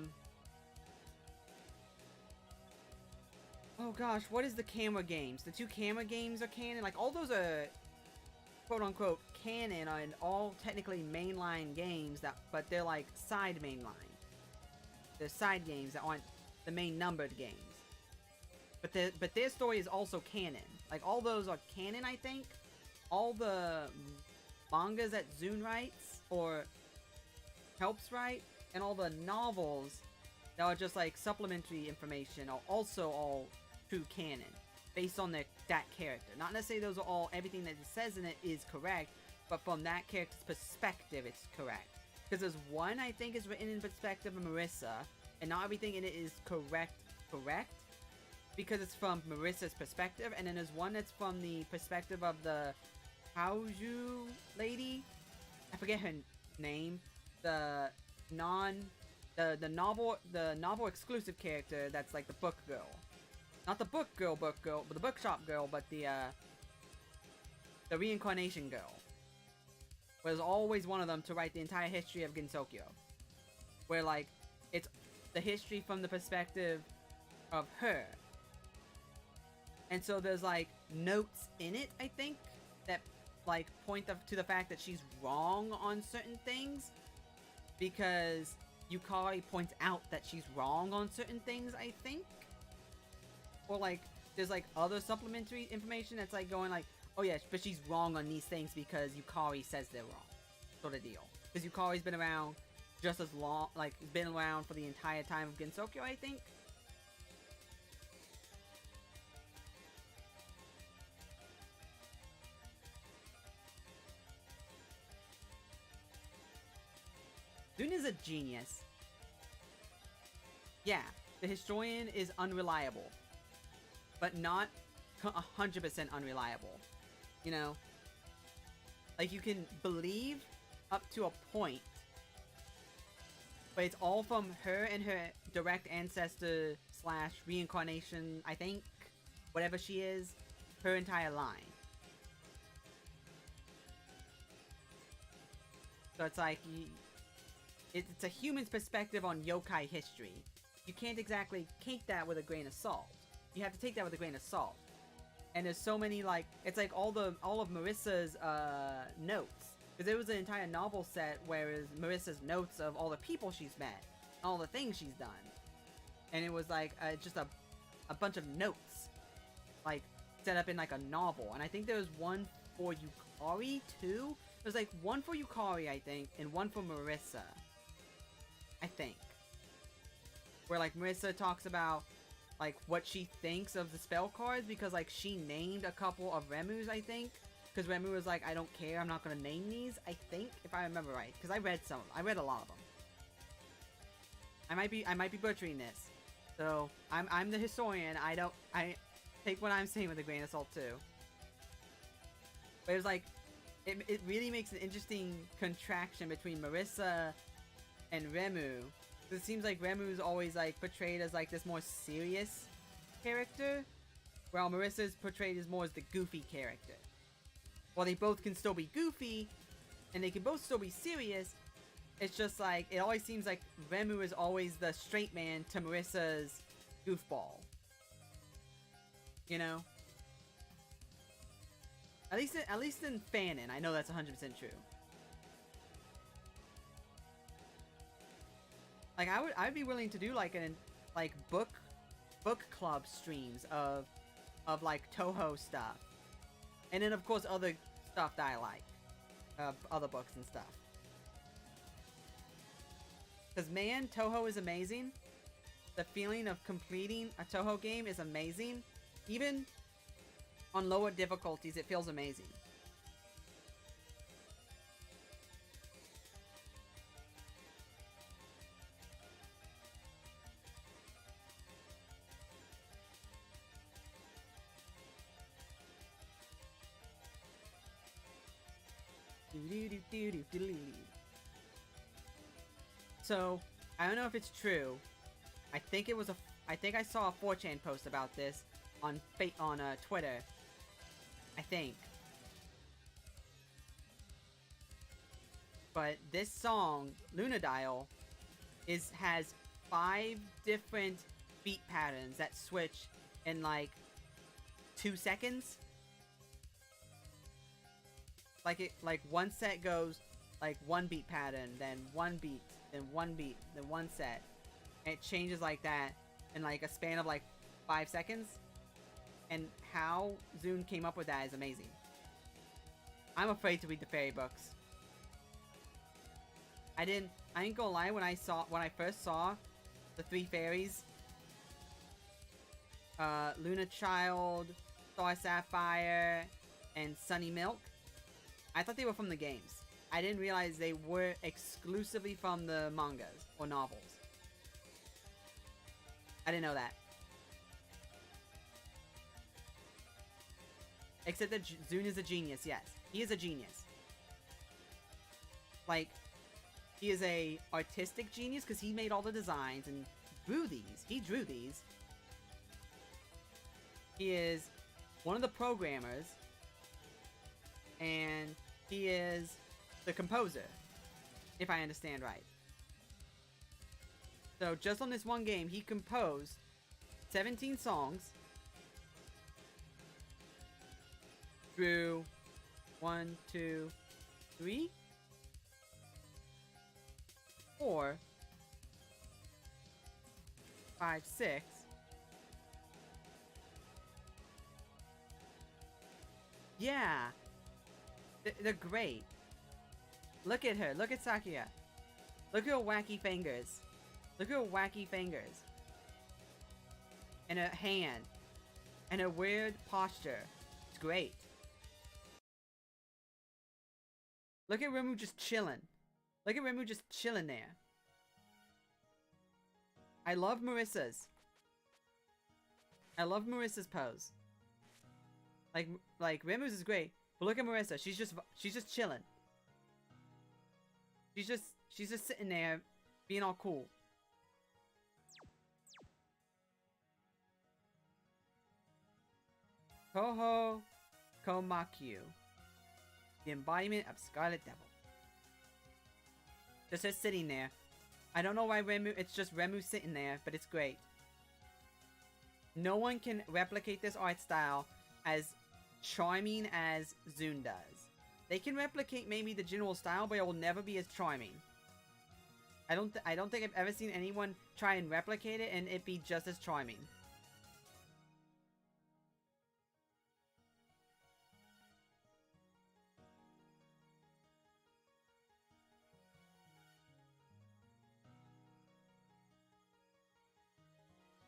gosh, what is the camera games? The two camera games are canon, like all those are quote-unquote canon and all technically mainline games but they're like side mainline. They're side games that aren't the main numbered games. But their story is also canon. Like, all those are canon, I think. All the mangas that Zune writes, or helps write, and all the novels that are just, like, supplementary information are also all true canon. Based on that character. Not necessarily those are all, everything that it says in it is correct, but from that character's perspective, it's correct. Because there's one, I think, is written in perspective of Marissa, and not everything in it is correct, because it's from Marissa's perspective, and then there's one that's from the perspective of the TOUHOU lady. I forget her name. The novel exclusive character that's like the book girl. Not the book girl, but the bookshop girl, but the reincarnation girl. Where there's always one of them to write the entire history of Gensokyo. Where, like, it's the history from the perspective of her. And so there's, like, notes in it, I think, that, like, point to the fact that she's wrong on certain things. Because Yukari points out that she's wrong on certain things, I think. Or, like, there's, like, other supplementary information that's, like, going, like, oh, yeah, but she's wrong on these things because Yukari says they're wrong. Sort of deal. Because Yukari's been around just as long, like, been around for the entire time of Gensokyo, I think. Dune is a genius. Yeah, the historian is unreliable. But not 100% unreliable. You know? Like, you can believe up to a point. But it's all from her and her direct ancestor / reincarnation, I think. Whatever she is. Her entire line. So it's like, it's a human's perspective on yokai history. You can't exactly take that with a grain of salt. You have to take that with a grain of salt. And there's so many, like, it's like all of Marissa's notes. Because there was an entire novel set where it was Marissa's notes of all the people she's met, all the things she's done. And it was like just a bunch of notes, like, set up in like a novel. And I think there was one for Yukari too. There's like one for Yukari, I think, and one for Marissa, I think. Where, like, Marissa talks about, like, what she thinks of the spell cards, because, like, she named a couple of Remus, I think. Because Remu was like, I don't care, I'm not gonna name these, I think, if I remember right. Because I read some of them. I read a lot of them. I might be butchering this. So, I'm the historian, I take what I'm saying with a grain of salt, too. But it was like, it really makes an interesting contraction between Marissa and Remu. It seems like Remu's always, like, portrayed as, like, this more serious character, while Marissa's portrayed as more as the goofy character. While they both can still be goofy, and they can both still be serious, it's just like, it always seems like Remu is always the straight man to Marissa's goofball. You know? At least in fanon, I know that's 100% true. Like, I'd be willing to do like book club streams of like Touhou stuff, and then of course other stuff that I like, other books and stuff. Cause man, Touhou is amazing. The feeling of completing a Touhou game is amazing. Even on lower difficulties, it feels amazing. So, I don't know if it's true. I think I saw a 4chan post about this on Twitter. I think. But this song, Lunadial, has 5 different beat patterns that switch in like 2 seconds. like one set goes like one beat pattern, then one beat, then one beat, then one set. And it changes like that in like a span of like 5 seconds. And how Zune came up with that is amazing. I'm afraid to read the fairy books. I ain't gonna lie, when I first saw the 3 fairies, Luna Child, Star Sapphire, and Sunny Milk, I thought they were from the games. I didn't realize they were exclusively from the mangas or novels. I didn't know that. Except that Zune is a genius, yes. He is a genius. Like, he is a artistic genius because he made all the designs and drew these. He drew these. He is one of the programmers. And he is the composer, if I understand right. So just on this one game, he composed 17 songs. Drew 1, 2, 3, 4, 5, 6. Yeah. They're great. Look at her. Look at Sakuya. Look at her wacky fingers. Look at her wacky fingers. And her hand. And her weird posture. It's great. Look at Remu just chilling. Look at Remu just chilling there. I love Marissa's. I love Marissa's pose. Like Remu's is great, but look at Marissa. She's just chilling. She's just sitting there, being all cool. Touhou Komakyu, the embodiment of Scarlet Devil. Just her sitting there. I don't know why Remu. It's just Remu sitting there, but it's great. No one can replicate this art style as charming as Zune does. They can replicate maybe the general style, but it will never be as charming. I don't think I've ever seen anyone try and replicate it and it be just as charming.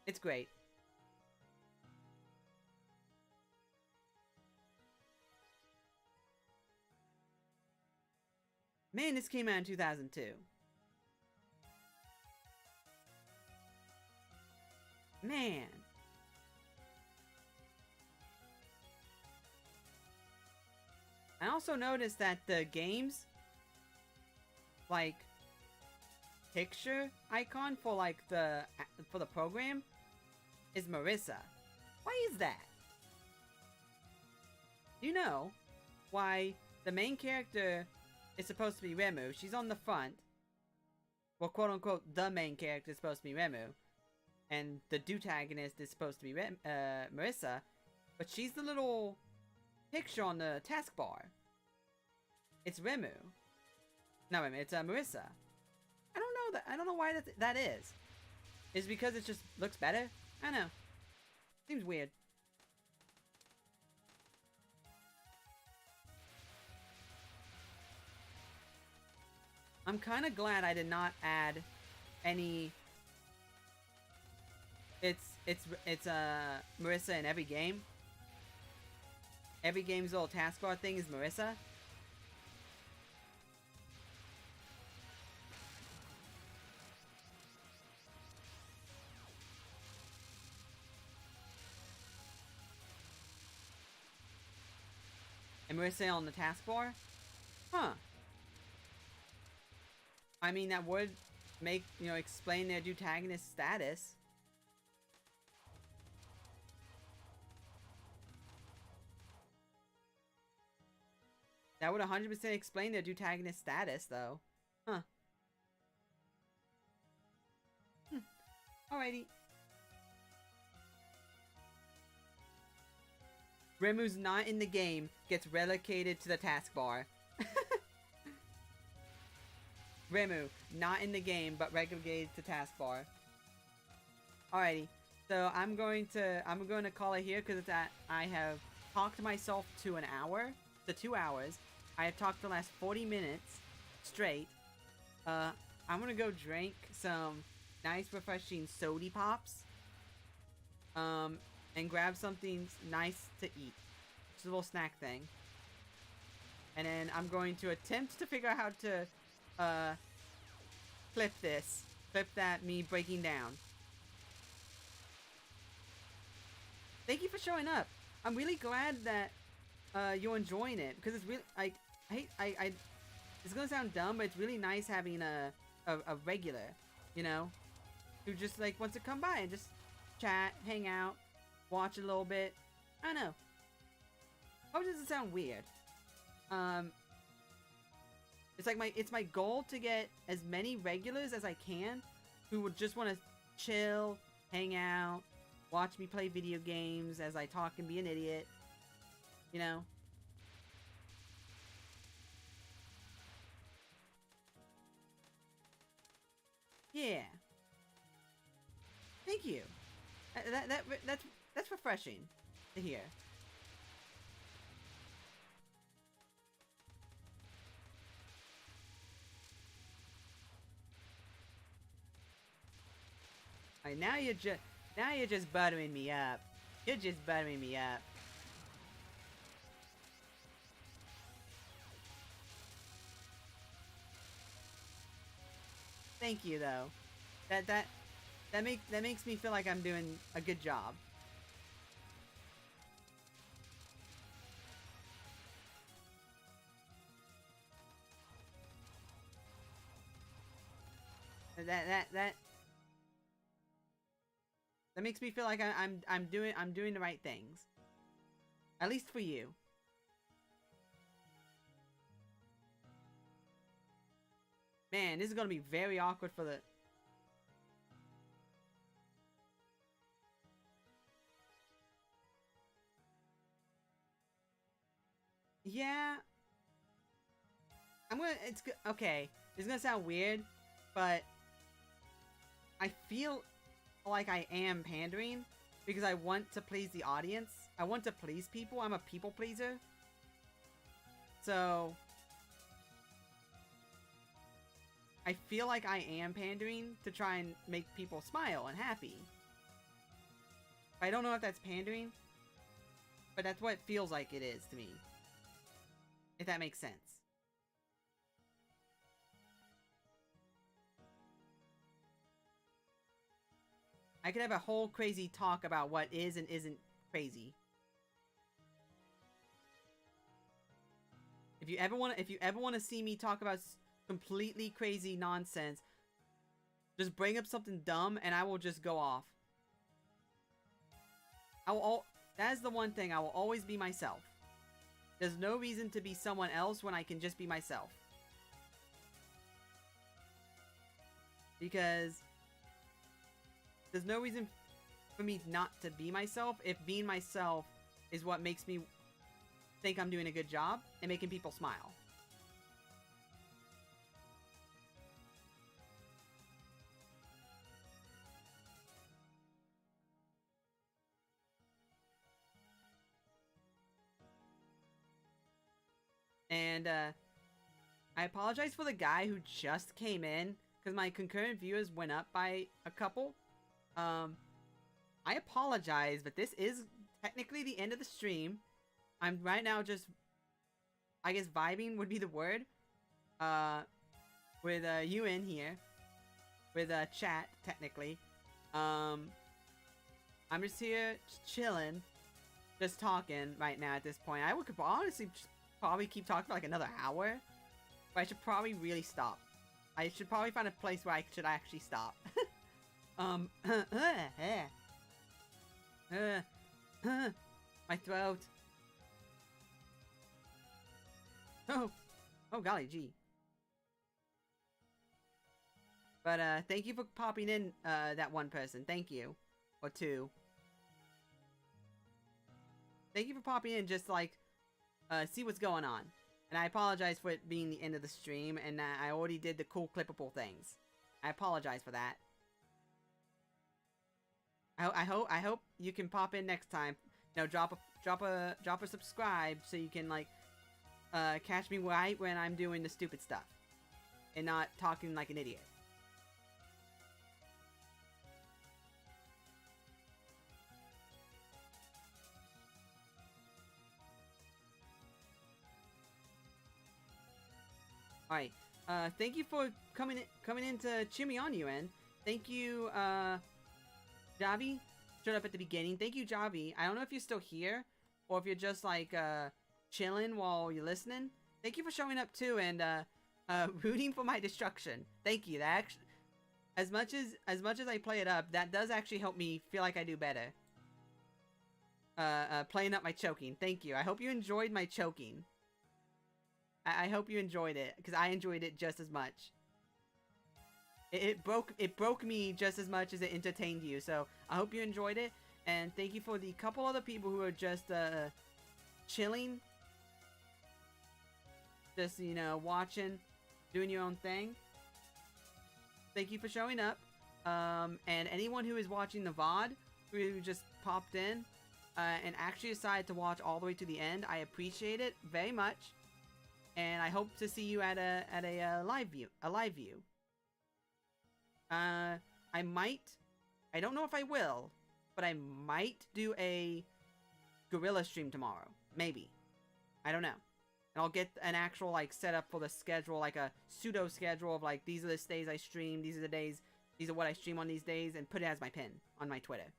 It's great. Man, this came out in 2002. Man. I also noticed that the game's like picture icon for like the program is Marissa. Why is that? You know why the main character is supposed to be Remu. She's on the front. Well, quote unquote, the main character is supposed to be Remu. And the protagonist is supposed to be Marissa. But she's the little picture on the taskbar. It's Remu. No, Remu, it's Marissa. I don't know that. I don't know why that is. Is it because it just looks better? I don't know. Seems weird. I'm kind of glad I did not add any. It's Marissa in every game. Every game's little taskbar thing is Marissa. And Marissa on the taskbar? Huh. I mean, that would make, explain their protagonist status. That would 100% explain their protagonist status, though. Huh. Alrighty. Remu's not in the game. gets relocated to the taskbar. Remu, not in the game, but relegated to taskbar. Alrighty, so I'm going to call it here because I have talked myself to an hour, to 2 hours. I have talked the last 40 minutes straight. I'm gonna go drink some nice refreshing sody pops. And grab something nice to eat. Just a little snack thing. And then I'm going to attempt to figure out how to, clip this. Clip that me breaking down. Thank you for showing up. I'm really glad that, you're enjoying it. Because it's really, like, it's gonna sound dumb, but it's really nice having a regular, you know? Who just, like, wants to come by and just chat, hang out, watch a little bit. I don't know. Hope it doesn't sound weird. It's my goal to get as many regulars as I can who would just want to chill, hang out, watch me play video games as I talk and be an idiot. You know? Yeah. Thank you. That's refreshing to hear. Alright, now you're just buttering me up. You're just buttering me up. Thank you though. That makes me feel like I'm doing a good job. That makes me feel like I'm doing the right things. At least for you. Man, this is gonna be very awkward for the... Yeah. It's okay. It's gonna sound weird, but I feel like I am pandering because I want to please the audience. I want to please people. I'm a people pleaser. So I feel like I am pandering to try and make people smile and happy. I don't know if that's pandering, but that's what it feels like it is to me. If that makes sense. I could have a whole crazy talk about what is and isn't crazy. If you ever want to see me talk about completely crazy nonsense, just bring up something dumb and I will just go off. That is the one thing, I will always be myself. There's no reason to be someone else when I can just be myself. Because there's no reason for me not to be myself if being myself is what makes me think I'm doing a good job and making people smile. And I apologize for the guy who just came in because my concurrent viewers went up by a couple. I apologize, but this is technically the end of the stream. I'm right now just, I guess vibing would be the word. With you in here. With chat, technically. I'm just here chilling. Just talking right now at this point. I could honestly just probably keep talking for like another hour. But I should probably really stop. I should probably find a place where I should actually stop. My throat. Oh golly gee. But thank you for popping in, that one person. Thank you. Or two. Thank you for popping in just like see what's going on. And I apologize for it being the end of the stream, and I already did the cool clippable things. I apologize for that. I hope you can pop in next time. You know, drop a subscribe so you can like catch me right when I'm doing the stupid stuff and not talking like an idiot. Alright, thank you for coming in to cheer me on, UN. Thank you, Javi. Showed up at the beginning. Thank you, Javi. I don't know if you're still here, or if you're just, like, chilling while you're listening. Thank you for showing up, too, and, rooting for my destruction. Thank you. That actually, as much as I play it up, that does actually help me feel like I do better. Playing up my choking. Thank you. I hope you enjoyed my choking. I hope you enjoyed it, because I enjoyed it just as much. It broke me just as much as it entertained you, so I hope you enjoyed it, and thank you for the couple other people who are just, chilling. Just, you know, watching, doing your own thing. Thank you for showing up. And anyone who is watching the VOD, who just popped in, and actually decided to watch all the way to the end, I appreciate it very much. And I hope to see you at a live view. I don't know if I will, but I might do a gorilla stream tomorrow. Maybe. I don't know. And I'll get an actual, like, setup for the schedule, like a pseudo schedule of, like, these are the days I stream, these are what I stream on these days, and put it as my pin on my Twitter.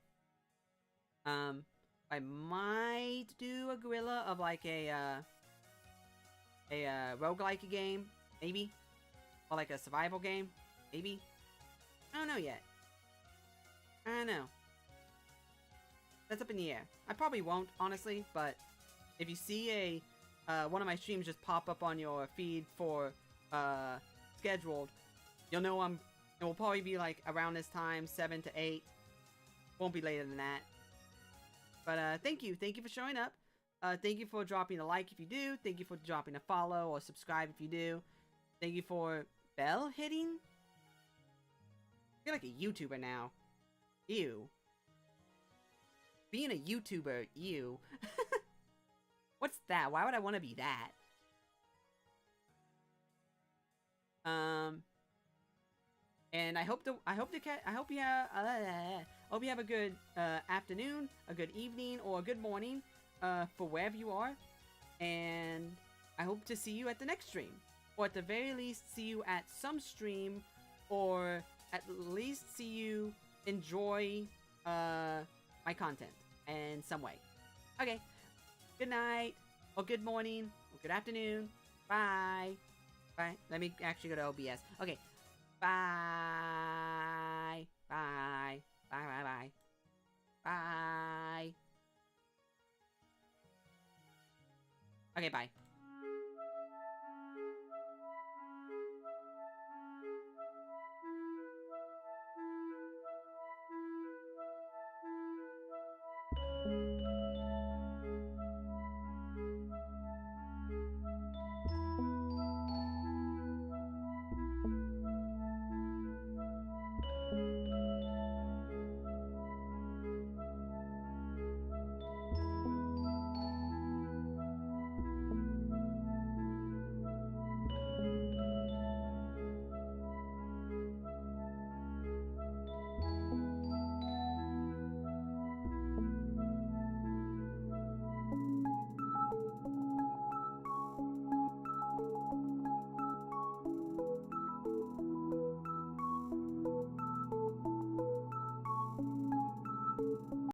I might do a gorilla of, like, a roguelike game, maybe, or like a survival game, maybe. I don't know yet. I don't know. That's up in the air. I probably won't, honestly, but if you see one of my streams just pop up on your feed for scheduled, you'll know it will probably be like around this time, 7 to 8. Won't be later than that. But thank you for showing up. Thank you for dropping a like if you do. Thank you for dropping a follow or subscribe if you do. Thank you for bell hitting. You're like a YouTuber now. Ew. Being a YouTuber, ew. What's that? Why would I want to be that? And I hope you have a good afternoon, a good evening, or a good morning for wherever you are. And I hope to see you at the next stream, or at the very least see you at some stream, or at least see you enjoy my content in some way. Okay. Good night, or good morning, or good afternoon. Bye. Bye. Let me actually go to OBS. Okay. Bye. Bye. Bye, bye, bye. Bye. Okay, bye.